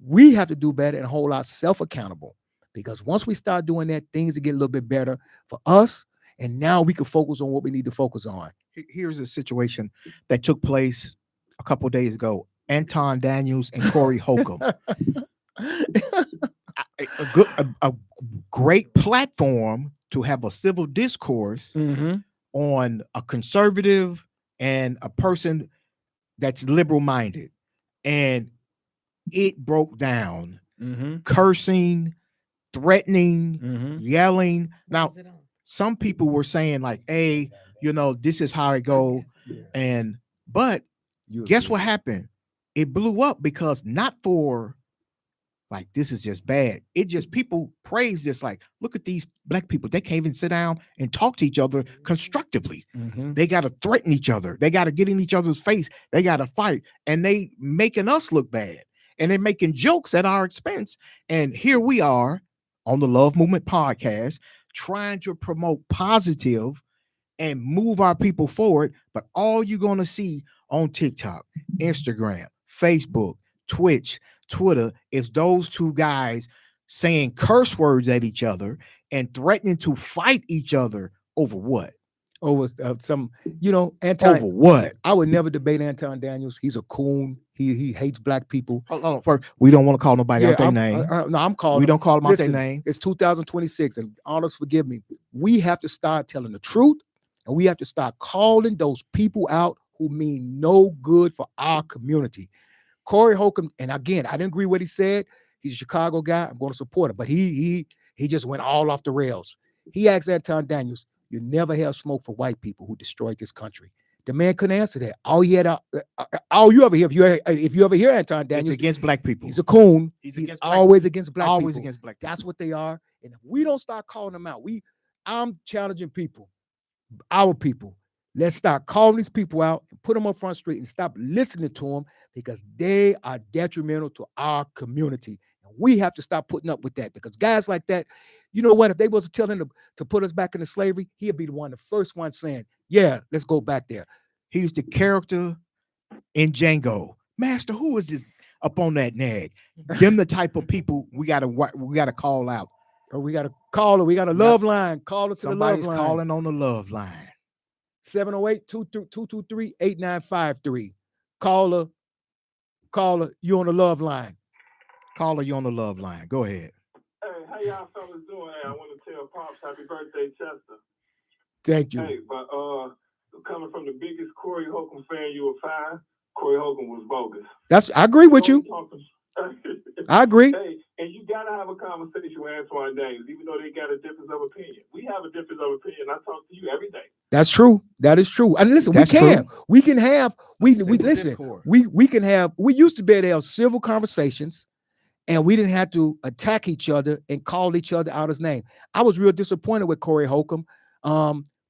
[SPEAKER 3] We have to do better and hold ourselves accountable, because once we start doing that, things will get a little bit better for us. And now we can focus on what we need to focus on.
[SPEAKER 1] Here's a situation that took place a couple of days ago. Anton Daniels and Corey Holcomb. a great platform to have a civil discourse on a conservative and a person that's liberal minded, and it broke down. Cursing, threatening, yelling. Now, some people were saying like, "Hey, this is how it go," but guess what happened? It blew up because not for like, this is just bad. It just, people praise this. Like, look at these black people. They can't even sit down and talk to each other constructively. They got to threaten each other. They got to get in each other's face. They got to fight. And they making us look bad. And they're making jokes at our expense. And here we are on the Love Movement podcast, trying to promote positive and move our people forward. But all you're going to see on TikTok, Instagram, Facebook, Twitch, Twitter is those two guys saying curse words at each other and threatening to fight each other over what?
[SPEAKER 3] Over some, Anton.
[SPEAKER 1] Over what?
[SPEAKER 3] I would never debate Anton Daniels. He's a coon. He hates black people.
[SPEAKER 1] Hold on. First, we don't want to call nobody out their name.
[SPEAKER 3] No, I'm calling.
[SPEAKER 1] We don't call them out their name.
[SPEAKER 3] It's 2026, and honest, forgive me. We have to start telling the truth, and we have to start calling those people out who mean no good for our community. Corey Holcomb, and again, I didn't agree with what he said. He's a Chicago guy. I'm going to support him, but he just went all off the rails. He asked Anton Daniels, "You never have smoke for white people who destroyed this country." The man couldn't answer that. All you ever hear, if you ever hear Anton Daniels,
[SPEAKER 1] it's against black people.
[SPEAKER 3] He's a coon.
[SPEAKER 1] He's
[SPEAKER 3] always against black people.
[SPEAKER 1] Always against black people.
[SPEAKER 3] That's what they are. And if we don't start calling them out, I'm challenging people, our people. Let's start calling these people out and put them on Front Street and stop listening to them, because they are detrimental to our community. And we have to stop putting up with that, because guys like that, you know what? If they was to tell him to put us back into slavery, he'd be the first one saying, "Yeah, let's go back there."
[SPEAKER 1] He's the character in Django. Master, who is this up on that nag? Them the type of people we gotta call out.
[SPEAKER 3] Or we gotta call her. We got a love line. Call us to the love line.
[SPEAKER 1] Somebody's calling on the love line.
[SPEAKER 3] 708-223-8953. Caller, you on the love line.
[SPEAKER 1] Caller, you on the love line. Go ahead.
[SPEAKER 4] Hey, how y'all fellas doing? Hey, I want to tell Pops happy birthday, Chester.
[SPEAKER 3] Thank you.
[SPEAKER 4] Hey, but coming from the biggest Corey Holcomb fan you will find, Corey Holcomb was bogus.
[SPEAKER 3] I agree with you. I agree.
[SPEAKER 4] Hey, and you gotta have a conversation with Antoine Daniels, even though they got a difference of opinion. We have a difference of opinion. I talk to you every day.
[SPEAKER 3] That's true. That is true. And listen, we can have we can have. We used to be able to have civil conversations, and we didn't have to attack each other and call each other out his name. I was real disappointed with Corey Holcomb.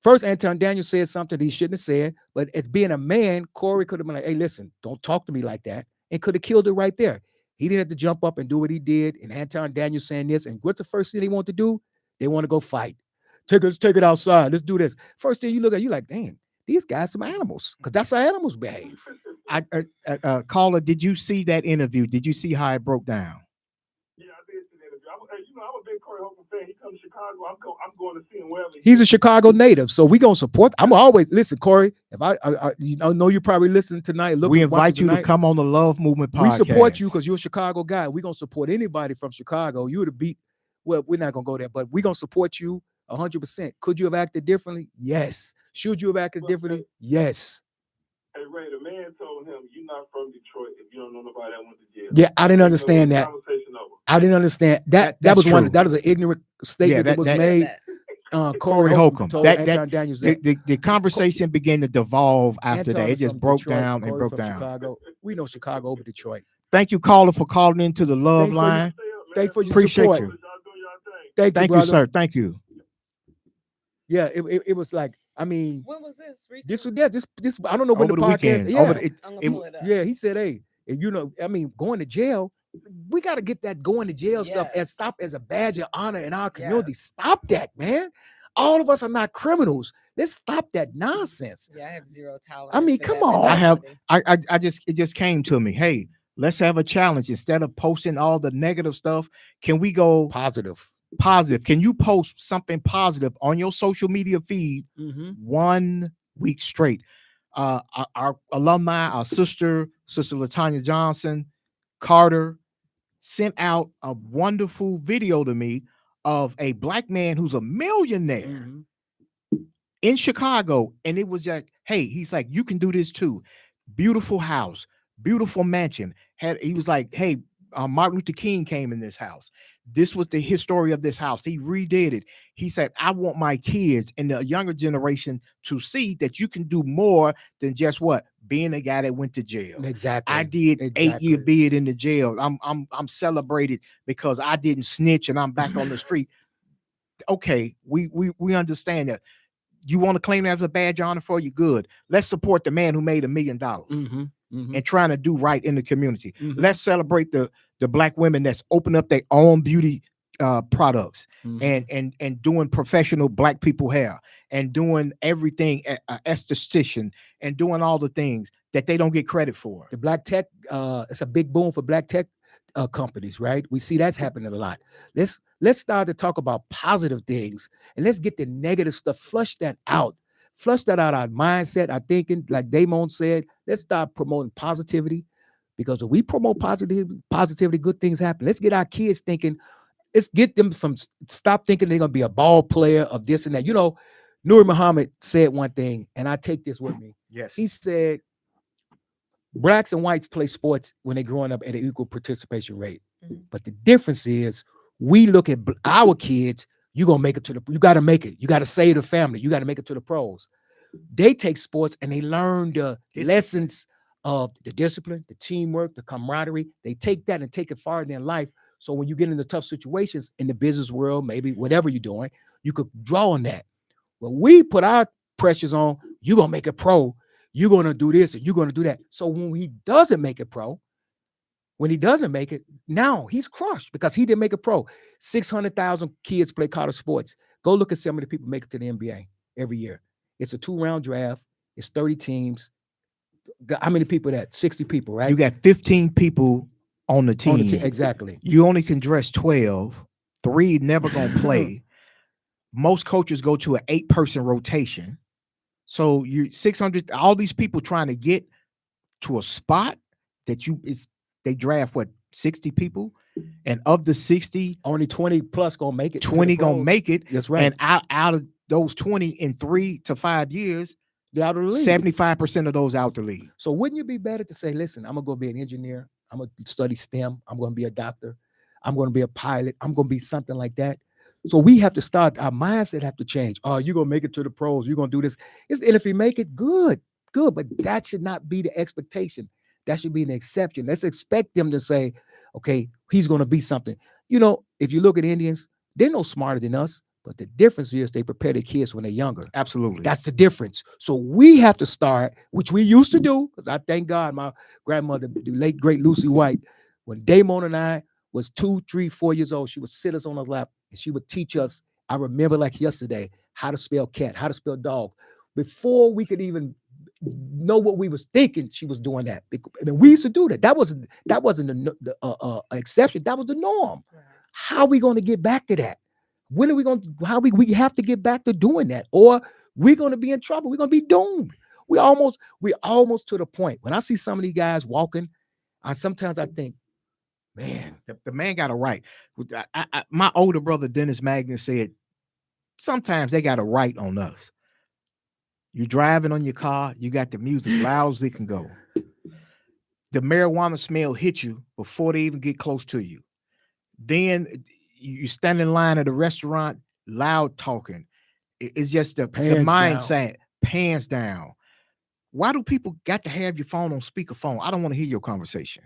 [SPEAKER 3] First, Anton Daniels said something he shouldn't have said, but as being a man, Corey could have been like, "Hey, listen, don't talk to me like that," and could have killed it right there. He didn't have to jump up and do what he did. And Anton Daniels saying this, and what's the first thing they want to do? They want to go fight. Take it outside. Let's do this. First thing you look at, you like, dang, these guys some animals, because that's how animals behave.
[SPEAKER 1] Caller, did you see that interview? Did you see how it broke down?
[SPEAKER 4] Yeah, I did see the interview. I'm a big Corey Holcomb fan. He comes to Chicago. I'm going to see him wherever.
[SPEAKER 3] He's a Chicago native, so we gonna support. I'm always listen, Corey. If I know you're probably listening tonight.
[SPEAKER 1] We invite you to come on the Love Movement podcast.
[SPEAKER 3] We support you because you're a Chicago guy. We're gonna support anybody from Chicago. You would beat. Well, we're not gonna go there, but we're gonna support you 100%. Could you have acted differently? Yes. Should you have acted differently? Yes.
[SPEAKER 4] Hey Ray, the man told him, "You're not from Detroit if you don't know nobody that went to jail."
[SPEAKER 3] Yeah, I didn't understand that. I didn't understand that. That was true. That was an ignorant statement that was made. Corey Holcomb.
[SPEAKER 1] The conversation began to devolve after that. It just broke down and broke down.
[SPEAKER 3] Chicago. We know Chicago over Detroit.
[SPEAKER 1] Thank you, caller, for calling into the love line.
[SPEAKER 3] Thank you for your
[SPEAKER 1] Appreciate
[SPEAKER 3] support.
[SPEAKER 1] you.
[SPEAKER 3] Thank you,
[SPEAKER 1] sir. Thank you.
[SPEAKER 3] Yeah, it was like, I mean,
[SPEAKER 2] when was this?
[SPEAKER 3] This I don't know when
[SPEAKER 1] over
[SPEAKER 3] the
[SPEAKER 1] podcast.
[SPEAKER 3] Weekend. Yeah, he said, "Hey, I mean, going to jail, we got to get that going to jail stuff and stop as a badge of honor in our community. Stop that, man. All of us are not criminals. Let's stop that nonsense.
[SPEAKER 2] Yeah, I have zero tolerance.
[SPEAKER 3] I mean,
[SPEAKER 2] for
[SPEAKER 3] come
[SPEAKER 2] that
[SPEAKER 3] on.
[SPEAKER 1] I have
[SPEAKER 2] mentality.
[SPEAKER 1] it just came to me. Hey, let's have a challenge. Instead of posting all the negative stuff, can we go
[SPEAKER 3] Positive.
[SPEAKER 1] positive? Can you post something positive on your social media feed 1 week straight? Our alumni, our sister Latanya Johnson, Carter, sent out a wonderful video to me of a black man who's a millionaire in Chicago. And it was like, hey, he's like, you can do this too. Beautiful house, beautiful mansion. He was like, hey, Martin Luther King came in this house. This was the history of this house. He redid it. He said, I want my kids and the younger generation to see that you can do more than just what? Being a guy that went to jail.
[SPEAKER 3] Exactly.
[SPEAKER 1] I did 8-year bid in the jail. I'm celebrated because I didn't snitch and I'm back on the street. Okay, we understand that. You want to claim that as a badge of honor for you? Good. Let's support the man who made $1 million and trying to do right in the community. Let's celebrate the black women that's opened up their own beauty products and doing professional black people hair and doing everything esthetician and doing all the things that they don't get credit for.
[SPEAKER 3] The black tech, it's a big boom for black tech companies, right? We see that's happening a lot. Let's start to talk about positive things and let's get the negative stuff, flush that out our mindset, our thinking. Like Damon said, let's start promoting positivity, because if we promote positivity, good things happen. Let's get our kids thinking. Let's get them from stop thinking they're gonna be a ball player of this and that. You know, Nur Muhammad said one thing, and I take this with me.
[SPEAKER 1] Yes,
[SPEAKER 3] he said, blacks and whites play sports when they're growing up at an equal participation rate. But the difference is we look at our kids, you got to make it. You got to save the family. You got to make it to the pros. They take sports and they learn the lessons of the discipline, the teamwork, the camaraderie. They take that and take it farther in life. So when you get into tough situations in the business world, maybe whatever you're doing, you could draw on that. When we put our pressures on, you're going to make it pro. You're going to do this and you're going to do that. So when he doesn't make it pro, now he's crushed because he didn't make it pro. 600,000 kids play college sports. Go look at some of the people make it to the NBA every year. It's a 2-round draft. It's 30 teams. How many people that? 60 people, right?
[SPEAKER 1] You got 15 people on the team.
[SPEAKER 3] Exactly.
[SPEAKER 1] You only can dress 12. 3 never going to play. Most coaches go to an 8-person rotation. So you 600, all these people trying to get to a spot that they draft 60 people, and of the 60,
[SPEAKER 3] only 20 plus gonna make it.
[SPEAKER 1] 20 gonna make it.
[SPEAKER 3] That's right.
[SPEAKER 1] And out of those 20 in 3 to 5 years,
[SPEAKER 3] they're out of the league.
[SPEAKER 1] 75% of those out the league.
[SPEAKER 3] So wouldn't you be better to say, listen, I'm gonna go be an engineer. I'm gonna study STEM. I'm gonna be a doctor. I'm gonna be a pilot. I'm gonna be something like that. So we have to start, our mindset have to change. Oh, you're going to make it to the pros. You're going to do this. And if you make it, good. But that should not be the expectation. That should be an exception. Let's expect them to say, okay, he's going to be something. You know, if you look at Indians, they're no smarter than us. But the difference is they prepare their kids when they're younger.
[SPEAKER 1] Absolutely.
[SPEAKER 3] That's the difference. So we have to start, which we used to do, because I thank God my grandmother, the late, great Lucy White, when Damon and I was 2, 3, 4 years old, she would sit us on her lap and she would teach us, I remember like yesterday, how to spell cat, how to spell dog. Before we could even know what we was thinking, she was doing that. I mean, we used to do that. That wasn't an exception. That was the norm. Right. How are we going to get back to that? When are we going to, we have to get back to doing that, or we're going to be in trouble. We're going to be doomed. We almost to the point. When I see some of these guys walking, sometimes I think, man,
[SPEAKER 1] the man got a right. My older brother, Dennis Magnus, said, sometimes they got a right on us. You driving on your car, you got the music loud as it can go. The marijuana smell hit you before they even get close to you. Then you stand in line at a restaurant, loud talking. It's just the mindset, pants down. Why do people got to have your phone on speakerphone? I don't want to hear your conversation.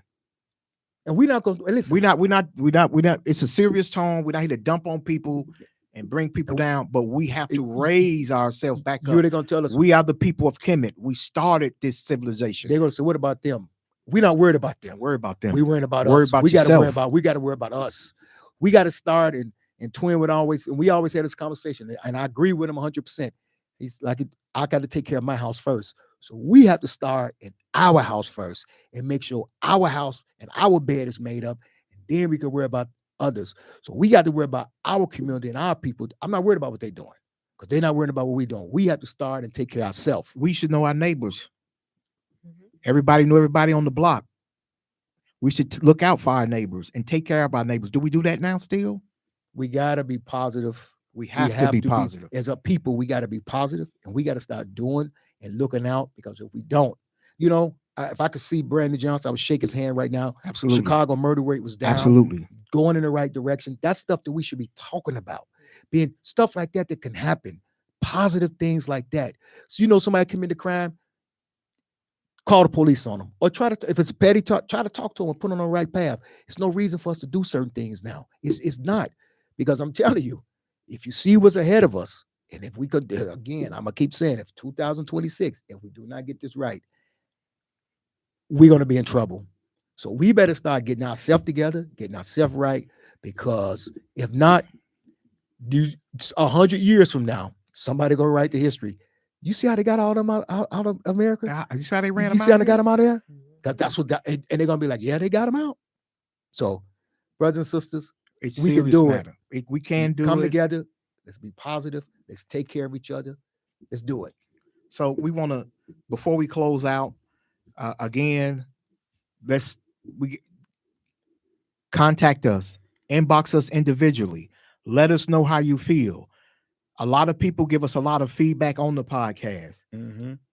[SPEAKER 3] And we're not going to listen.
[SPEAKER 1] We're not. It's a serious tone. We're not here to dump on people and bring people down, but we have to raise ourselves back up.
[SPEAKER 3] You're going to tell us
[SPEAKER 1] we are the people of Kemet. We started this civilization.
[SPEAKER 3] They're going to say, what about them? We're not worried about them.
[SPEAKER 1] Worry about them.
[SPEAKER 3] We're worried about
[SPEAKER 1] worry
[SPEAKER 3] us.
[SPEAKER 1] About
[SPEAKER 3] we got
[SPEAKER 1] to
[SPEAKER 3] worry about us. We got to start, and And Twin would always, and we always had this conversation, and I agree with him 100%. He's like, I got to take care of my house first. So we have to start in our house first and make sure our house and our bed is made up, and then we can worry about others. So we got to worry about our community and our people. I'm not worried about what they're doing because they're not worried about what we're doing. We have to start and take care of ourselves.
[SPEAKER 1] We should know our neighbors.
[SPEAKER 2] Mhm.
[SPEAKER 1] Everybody know everybody on the block. We should look out for our neighbors and take care of our neighbors. Do we do that now still?
[SPEAKER 3] We got to be positive.
[SPEAKER 1] We have to be positive.
[SPEAKER 3] As a people, we got to be positive, and we got to start doing and looking out, because if we don't, you know, if I could see Brandon Johnson, I would shake his hand right now.
[SPEAKER 1] Absolutely.
[SPEAKER 3] Chicago murder rate was down.
[SPEAKER 1] Absolutely.
[SPEAKER 3] Going in the right direction. That's stuff that we should be talking about. Being stuff like that can happen. Positive things like that. So, you know, somebody committed a crime, call the police on them, or try to, if it's petty, try to talk to them and put them on the right path. It's no reason for us to do certain things now. It's not, because I'm telling you, if you see what's ahead of us, and if we could, again, I'm gonna keep saying, if 2026, if we do not get this right, we're gonna be in trouble. So we better start getting ourselves together, getting ourselves right, because if not, 100 years from now, somebody gonna write the history. You see how they got all them out of America?
[SPEAKER 1] You see how they ran
[SPEAKER 3] You
[SPEAKER 1] them
[SPEAKER 3] see how
[SPEAKER 1] out
[SPEAKER 3] they
[SPEAKER 1] here?
[SPEAKER 3] got them out there?
[SPEAKER 2] Mhm.
[SPEAKER 3] Because that's what, and they're gonna be like, yeah, they got them out. So, brothers and sisters,
[SPEAKER 1] It's
[SPEAKER 3] we can
[SPEAKER 1] serious
[SPEAKER 3] do it.
[SPEAKER 1] matter. We can do
[SPEAKER 3] come
[SPEAKER 1] it.
[SPEAKER 3] together. Let's be positive. Let's take care of each other. Let's do it.
[SPEAKER 1] So we want to, before we close out, again, we contact us, inbox us individually. Let us know how you feel. A lot of people give us a lot of feedback on the podcast.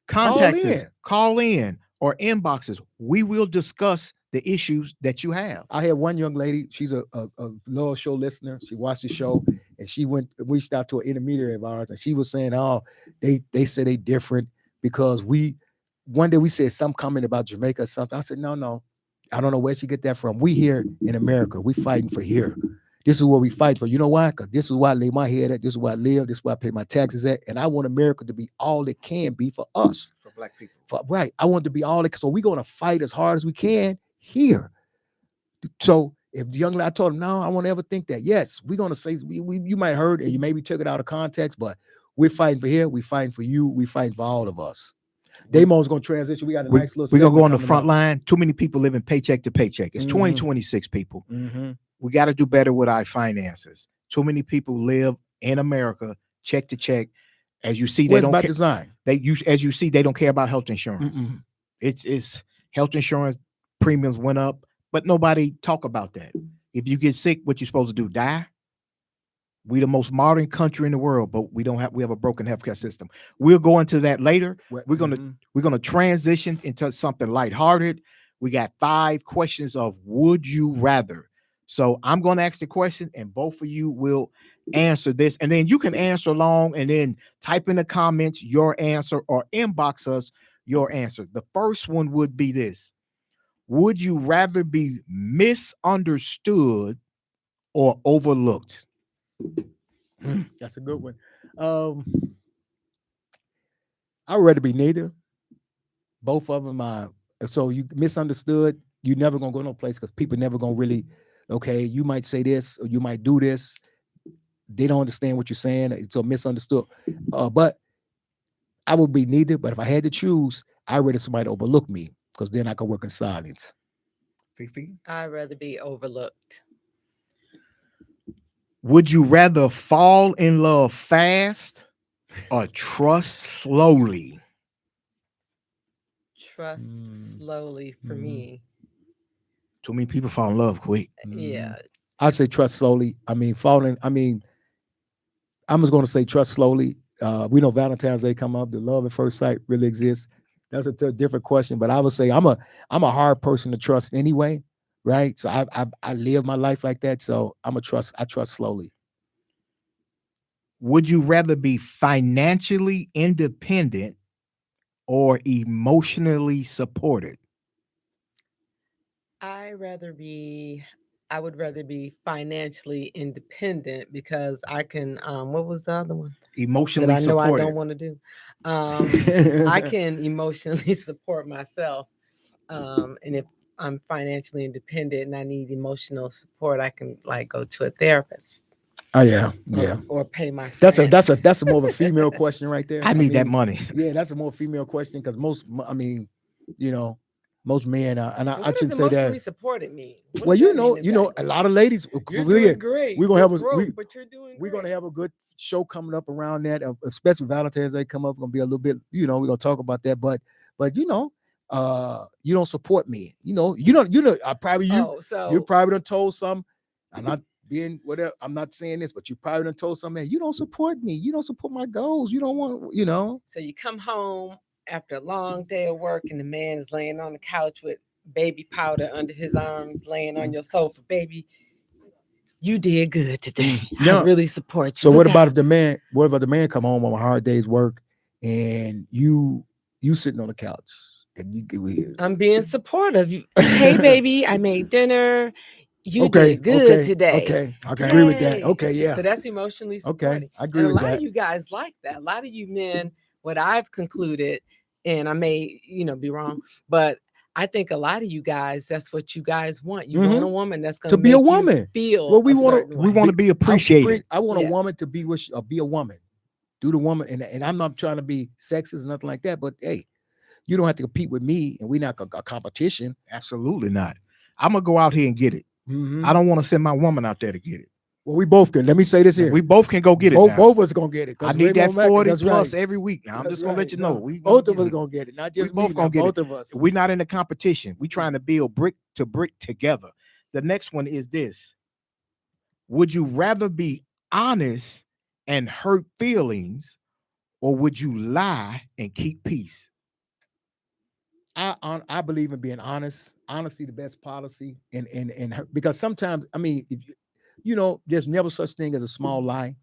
[SPEAKER 1] Contact us, call in, or inbox us. We will discuss the issues that you have.
[SPEAKER 3] I had one young lady. She's a loyal show listener. She watched the show, and she reached out to an intermediary of ours, and she was saying, "Oh, they say they different because one day we said some comment about Jamaica or something." I said, "No, I don't know where she get that from. We here in America, we fighting for here. This is what we fight for. You know why? Because this is where I lay my head at. This is where I live. This is where I pay my taxes at. And I want America to be all it can be for us,
[SPEAKER 1] For Black people.
[SPEAKER 3] right. I want it to be all it. So we're gonna fight as hard as we can here." So if the young lady, I told him, "No, I won't ever think that." Yes, we're gonna say you might heard and you maybe took it out of context, but we're fighting for here. We're fighting for you. We're fighting for all of us. Damon's gonna transition. We got a nice little.
[SPEAKER 1] We're gonna go on the
[SPEAKER 3] segment
[SPEAKER 1] front
[SPEAKER 3] coming
[SPEAKER 1] line. Too many people living paycheck to paycheck. It's
[SPEAKER 3] Mhm.
[SPEAKER 1] 2026, people.
[SPEAKER 3] up.
[SPEAKER 1] We got to do better with our finances. Too many people live in America check to check. As you see, they
[SPEAKER 3] Where's
[SPEAKER 1] don't
[SPEAKER 3] by
[SPEAKER 1] care.
[SPEAKER 3] design?
[SPEAKER 1] As you see, they don't care about health insurance.
[SPEAKER 3] Mm-mm.
[SPEAKER 1] It's health insurance premiums went up, but nobody talk about that. If you get sick, what you supposed to do? Die? We the most modern country in the world, but we have a broken healthcare system. We'll go into that later. We're gonna transition into something lighthearted. We got 5 questions of would you rather. So I'm going to ask the question, and both of you will answer this, and then you can answer along, and then type in the comments your answer or inbox us your answer. The first one would be this: would you rather be misunderstood or overlooked?
[SPEAKER 3] That's a good one. I'd rather be neither. Both of them are. So you misunderstood. You never gonna go no place because people never gonna really. Okay, you might say this or you might do this. They don't understand what you're saying. It's so misunderstood. But I would be neither. But if I had to choose, I'd rather somebody overlook me because then I could work in silence.
[SPEAKER 1] Fifi?
[SPEAKER 2] I'd rather be overlooked.
[SPEAKER 1] Would you rather fall in love fast or trust slowly?
[SPEAKER 2] Trust slowly for me.
[SPEAKER 1] Too many people fall in love quick.
[SPEAKER 2] Yeah.
[SPEAKER 3] I say trust slowly. I mean, falling. I mean, I'm just going to say trust slowly. We know Valentine's Day come up. The love at first sight really exists. That's a different question, but I would say I'm a hard person to trust anyway, right? So I live my life like that. So I trust slowly.
[SPEAKER 1] Would you rather be financially independent or emotionally supported?
[SPEAKER 2] I would rather be financially independent because I can what was the other one that
[SPEAKER 1] Emotionally
[SPEAKER 2] I know I
[SPEAKER 1] supported.
[SPEAKER 2] don't want to do? I can emotionally support myself. And if I'm financially independent and I need emotional support, I can like go to a therapist.
[SPEAKER 3] Oh yeah, yeah.
[SPEAKER 2] or pay my
[SPEAKER 3] That's
[SPEAKER 2] friend.
[SPEAKER 3] a more of a female question right there.
[SPEAKER 1] I need that
[SPEAKER 3] mean,
[SPEAKER 1] money.
[SPEAKER 3] Yeah, that's a more female question because most men are, and
[SPEAKER 2] And
[SPEAKER 3] I
[SPEAKER 2] what does
[SPEAKER 3] shouldn't say
[SPEAKER 2] emotionally
[SPEAKER 3] that.
[SPEAKER 2] supported mean? What
[SPEAKER 3] Well,
[SPEAKER 2] does that mean exactly?
[SPEAKER 3] a lot of ladies.
[SPEAKER 2] You're doing great.
[SPEAKER 3] We're gonna
[SPEAKER 2] You're
[SPEAKER 3] have
[SPEAKER 2] broke, but you're doing
[SPEAKER 3] we're
[SPEAKER 2] great.
[SPEAKER 3] gonna have a good show coming up around that, especially Valentine's Day come up. Gonna be a little bit, we're gonna talk about that. But you don't support me. I probably you
[SPEAKER 2] Oh,
[SPEAKER 3] you
[SPEAKER 2] so
[SPEAKER 3] probably done told some. I'm not being whatever. I'm not saying this, but you probably done told some man you don't support me. You don't support my goals. You don't want.
[SPEAKER 2] so you come home after a long day of work, and the man is laying on the couch with baby powder under his arms, laying on your sofa. Baby, you did good today. I
[SPEAKER 3] No.
[SPEAKER 2] really support you.
[SPEAKER 3] So
[SPEAKER 2] Look
[SPEAKER 3] what about
[SPEAKER 2] out.
[SPEAKER 3] if the man? What about the man come home on a hard day's work, and you sitting on the couch and you
[SPEAKER 2] I'm being supportive. Hey, baby, I made dinner. You
[SPEAKER 3] okay,
[SPEAKER 2] did good
[SPEAKER 3] okay,
[SPEAKER 2] today.
[SPEAKER 3] okay. I can agree with that.
[SPEAKER 2] Yay.
[SPEAKER 3] Okay, yeah.
[SPEAKER 2] So that's emotionally
[SPEAKER 3] Okay,
[SPEAKER 2] supporting.
[SPEAKER 3] I agree
[SPEAKER 2] And a
[SPEAKER 3] with
[SPEAKER 2] lot
[SPEAKER 3] that.
[SPEAKER 2] of you guys like that. A lot of you men, what I've concluded, and I may, be wrong, but I think a lot of you guys, that's what you guys want. You want a woman that's going
[SPEAKER 3] To
[SPEAKER 2] to
[SPEAKER 3] be a
[SPEAKER 2] make you
[SPEAKER 3] woman.
[SPEAKER 2] feel
[SPEAKER 3] Well, we
[SPEAKER 2] a
[SPEAKER 3] want
[SPEAKER 2] certain
[SPEAKER 3] to
[SPEAKER 1] We
[SPEAKER 2] way.
[SPEAKER 1] want to be appreciated.
[SPEAKER 3] I want a
[SPEAKER 2] Yes.
[SPEAKER 3] woman to be be a woman. Do the woman, and I'm not trying to be sexist, nothing like that. But hey, you don't have to compete with me, and we're not a competition.
[SPEAKER 1] Absolutely not. I'm gonna go out here and get it.
[SPEAKER 3] Mhm.
[SPEAKER 1] I don't want to send my woman out there to get it.
[SPEAKER 3] Well, we both can. Let me say this here.
[SPEAKER 1] We both can go get it.
[SPEAKER 3] both,
[SPEAKER 1] Now.
[SPEAKER 3] both of us gonna get it.
[SPEAKER 1] I
[SPEAKER 3] 'cause
[SPEAKER 1] need that
[SPEAKER 3] Raymond Mack-
[SPEAKER 1] 40
[SPEAKER 3] that's
[SPEAKER 1] plus
[SPEAKER 3] right.
[SPEAKER 1] every week. Now I'm
[SPEAKER 3] That's
[SPEAKER 1] just gonna
[SPEAKER 3] right.
[SPEAKER 1] let you know.
[SPEAKER 3] No,
[SPEAKER 1] We
[SPEAKER 3] both
[SPEAKER 1] gonna
[SPEAKER 3] of us
[SPEAKER 1] get it.
[SPEAKER 3] gonna get it. Not
[SPEAKER 1] We
[SPEAKER 3] just
[SPEAKER 1] both
[SPEAKER 3] me.
[SPEAKER 1] gonna get
[SPEAKER 3] both
[SPEAKER 1] it.
[SPEAKER 3] of us.
[SPEAKER 1] We're not in a competition. We're trying to build brick to brick together. The next one is this: would you rather be honest and hurt feelings, or would you lie and keep peace?
[SPEAKER 3] I believe in being honest. Honesty, the best policy, because sometimes if there's never such thing as a small lie,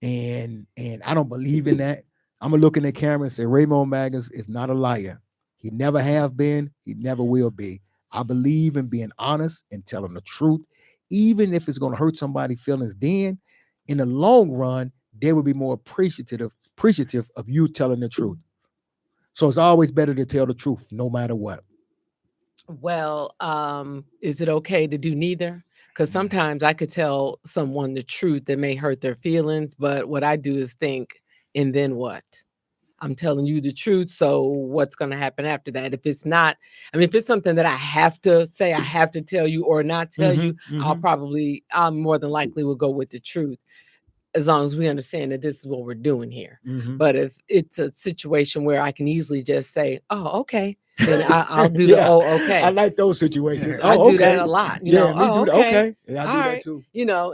[SPEAKER 3] and I don't believe in that. I'm gonna look in the camera and say Raymond Maggins is not a liar. He never have been. He never will be. I believe in being honest and telling the truth, even if it's gonna hurt somebody's feelings. Then, in the long run, they will be more appreciative of you telling the truth. So it's always better to tell the truth, no matter what.
[SPEAKER 2] Well, is it okay to do neither? Because sometimes I could tell someone the truth that may hurt their feelings, but what I do is think, and then what? I'm telling you the truth. So what's going to happen after that? If it's not, if it's something that I have to say, I have to tell you or not tell you, I'll more than likely will go with the truth, as long as we understand that this is what we're doing here. But if it's a situation where I can easily just say, oh, okay, then I'll do the, oh, okay.
[SPEAKER 3] I like those situations.
[SPEAKER 2] I
[SPEAKER 3] Oh,
[SPEAKER 2] do
[SPEAKER 3] okay.
[SPEAKER 2] that a lot.
[SPEAKER 3] Yeah, me
[SPEAKER 2] oh,
[SPEAKER 3] do that. Okay. Yeah, I do
[SPEAKER 2] all
[SPEAKER 3] that
[SPEAKER 2] right.
[SPEAKER 3] too.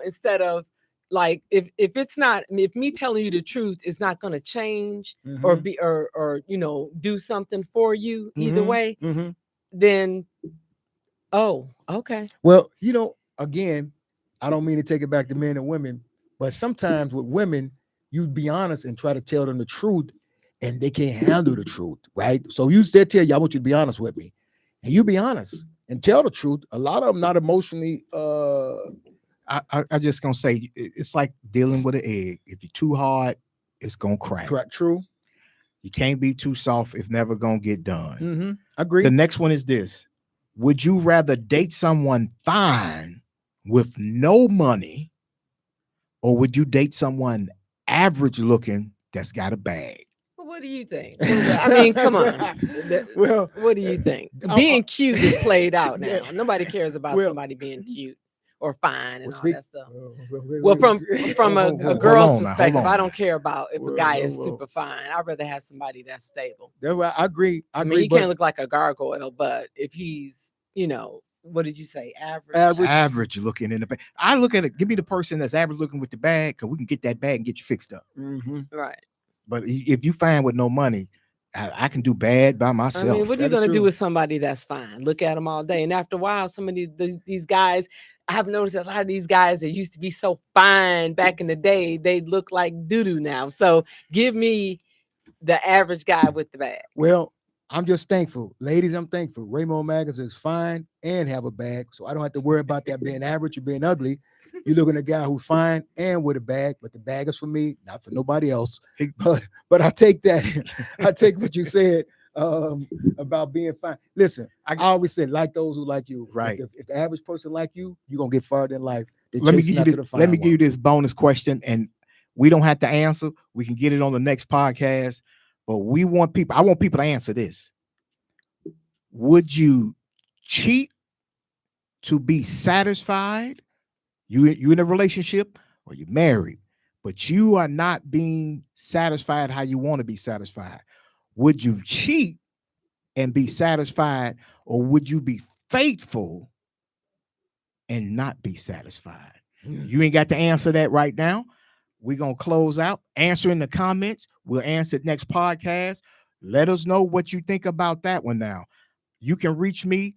[SPEAKER 2] Instead of like, if it's not, if me telling you the truth is not going to change or be, or do something for you either way, then, oh, okay.
[SPEAKER 3] Well, again, I don't mean to take it back to men and women, but sometimes with women, you be honest and try to tell them the truth, and they can't handle the truth, right? So they tell you, I want you to be honest with me, and you be honest and tell the truth. A lot of them not emotionally.
[SPEAKER 1] I just gonna say it's like dealing with an egg. If you're too hard, it's gonna crack.
[SPEAKER 3] Correct. True.
[SPEAKER 1] You can't be too soft. It's never gonna get done.
[SPEAKER 3] Agree.
[SPEAKER 1] The next one is this: would you rather date someone fine with no money, or would you date someone average looking that's got a bag?
[SPEAKER 2] What do you think? Come on.
[SPEAKER 3] Well,
[SPEAKER 2] what do you think? Being cute is played out now. Nobody cares about somebody being cute or fine and all that stuff. Well, from a girl's perspective, I don't care about if a guy is super fine. I'd rather have somebody that's stable.
[SPEAKER 3] I agree. I agree.
[SPEAKER 2] He can't look like a gargoyle, but if he's, what did you say?
[SPEAKER 1] Average looking in the bag. I look at it. Give me the person that's average looking with the bag, because we can get that bag and get you fixed up.
[SPEAKER 2] Right.
[SPEAKER 1] But if you find with no money, I can do bad by myself.
[SPEAKER 2] What are you going to do with somebody that's fine? Look at them all day. And after a while, some of these guys, I've noticed a lot of these guys that used to be so fine back in the day, they look like doo-doo now. So give me the average guy with the bag.
[SPEAKER 3] Well, I'm just thankful. Ladies, I'm thankful. Raymond Maggins is fine and have a bag. So I don't have to worry about that being average or being ugly. You're looking at a guy who's fine and with a bag, but the bag is for me, not for nobody else. But I take that. I take what you said about being fine. Listen, I always said, like those who like you.
[SPEAKER 1] Right.
[SPEAKER 3] If the average person like you, you're going to get farther in life
[SPEAKER 1] let me give you this bonus question, and we don't have to answer. We can get it on the next podcast. But I want people to answer this. Would you cheat to be satisfied? You in a relationship or you married, but you are not being satisfied how you want to be satisfied. Would you cheat and be satisfied, or would you be faithful and not be satisfied? You ain't got to answer that right now. We're going to close out. Answer in the comments. We'll answer it next podcast. Let us know what you think about that one now. You can reach me,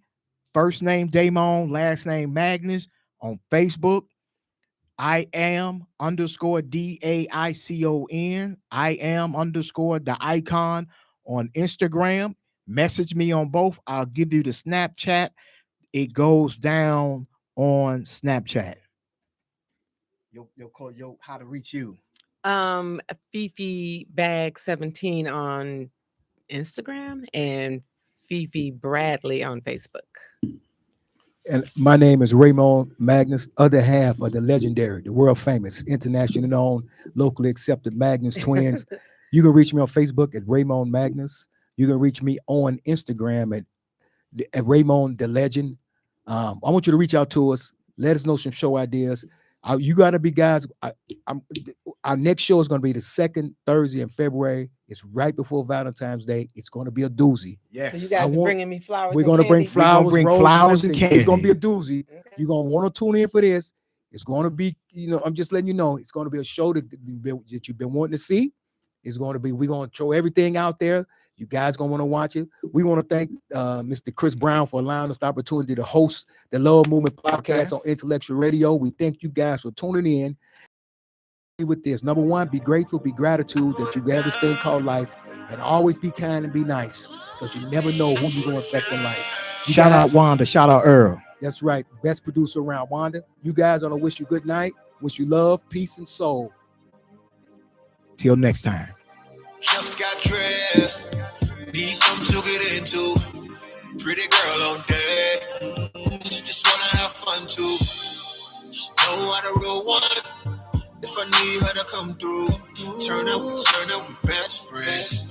[SPEAKER 1] first name Damon, last name Magnus, on Facebook. I am _DAICON. I am _ the icon on Instagram. Message me on both. I'll give you the Snapchat. It goes down on Snapchat. Yo, how to reach you?
[SPEAKER 2] Fifi Bag 17 on Instagram and Fifi Bradley on Facebook.
[SPEAKER 3] And my name is Raymond Magnus, other half of the legendary, the world famous, internationally known, locally accepted Magnus twins. You can reach me on Facebook at Raymond Magnus. You can reach me on Instagram at Raymond the Legend. I want you to reach out to us. Let us know some show ideas. You got to be guys. Our next show is going to be the second Thursday in February. It's right before Valentine's Day. It's going to be a doozy.
[SPEAKER 2] Yes. So you guys are bringing me flowers.
[SPEAKER 3] We're going to bring flowers and candy. It's going to be a doozy. Okay. You're going to want to tune in for this. It's going to be, I'm just letting you know, it's going to be a show that you've been wanting to see. It's going to be, we're going to throw everything out there. You guys going to want to watch it. We want to thank Mr. Chris Brown for allowing us the opportunity to host the Love Movement podcast on Intellectual Radio. We thank you guys for tuning in. With this, number one, be grateful, be gratitude that you have this thing called life, and always be kind and be nice, because you never know who you're going to affect in life.
[SPEAKER 1] Shout out Wanda, shout out Earl.
[SPEAKER 3] That's right, best producer around. Wanda, you guys, I want to wish you good night, wish you love, peace, and soul.
[SPEAKER 1] Till next time.
[SPEAKER 5] Just got dressed, need something to get into. Pretty girl on there, she just wanna have fun too. She know how to roll one. If I need her to come through, turn up, we best friends.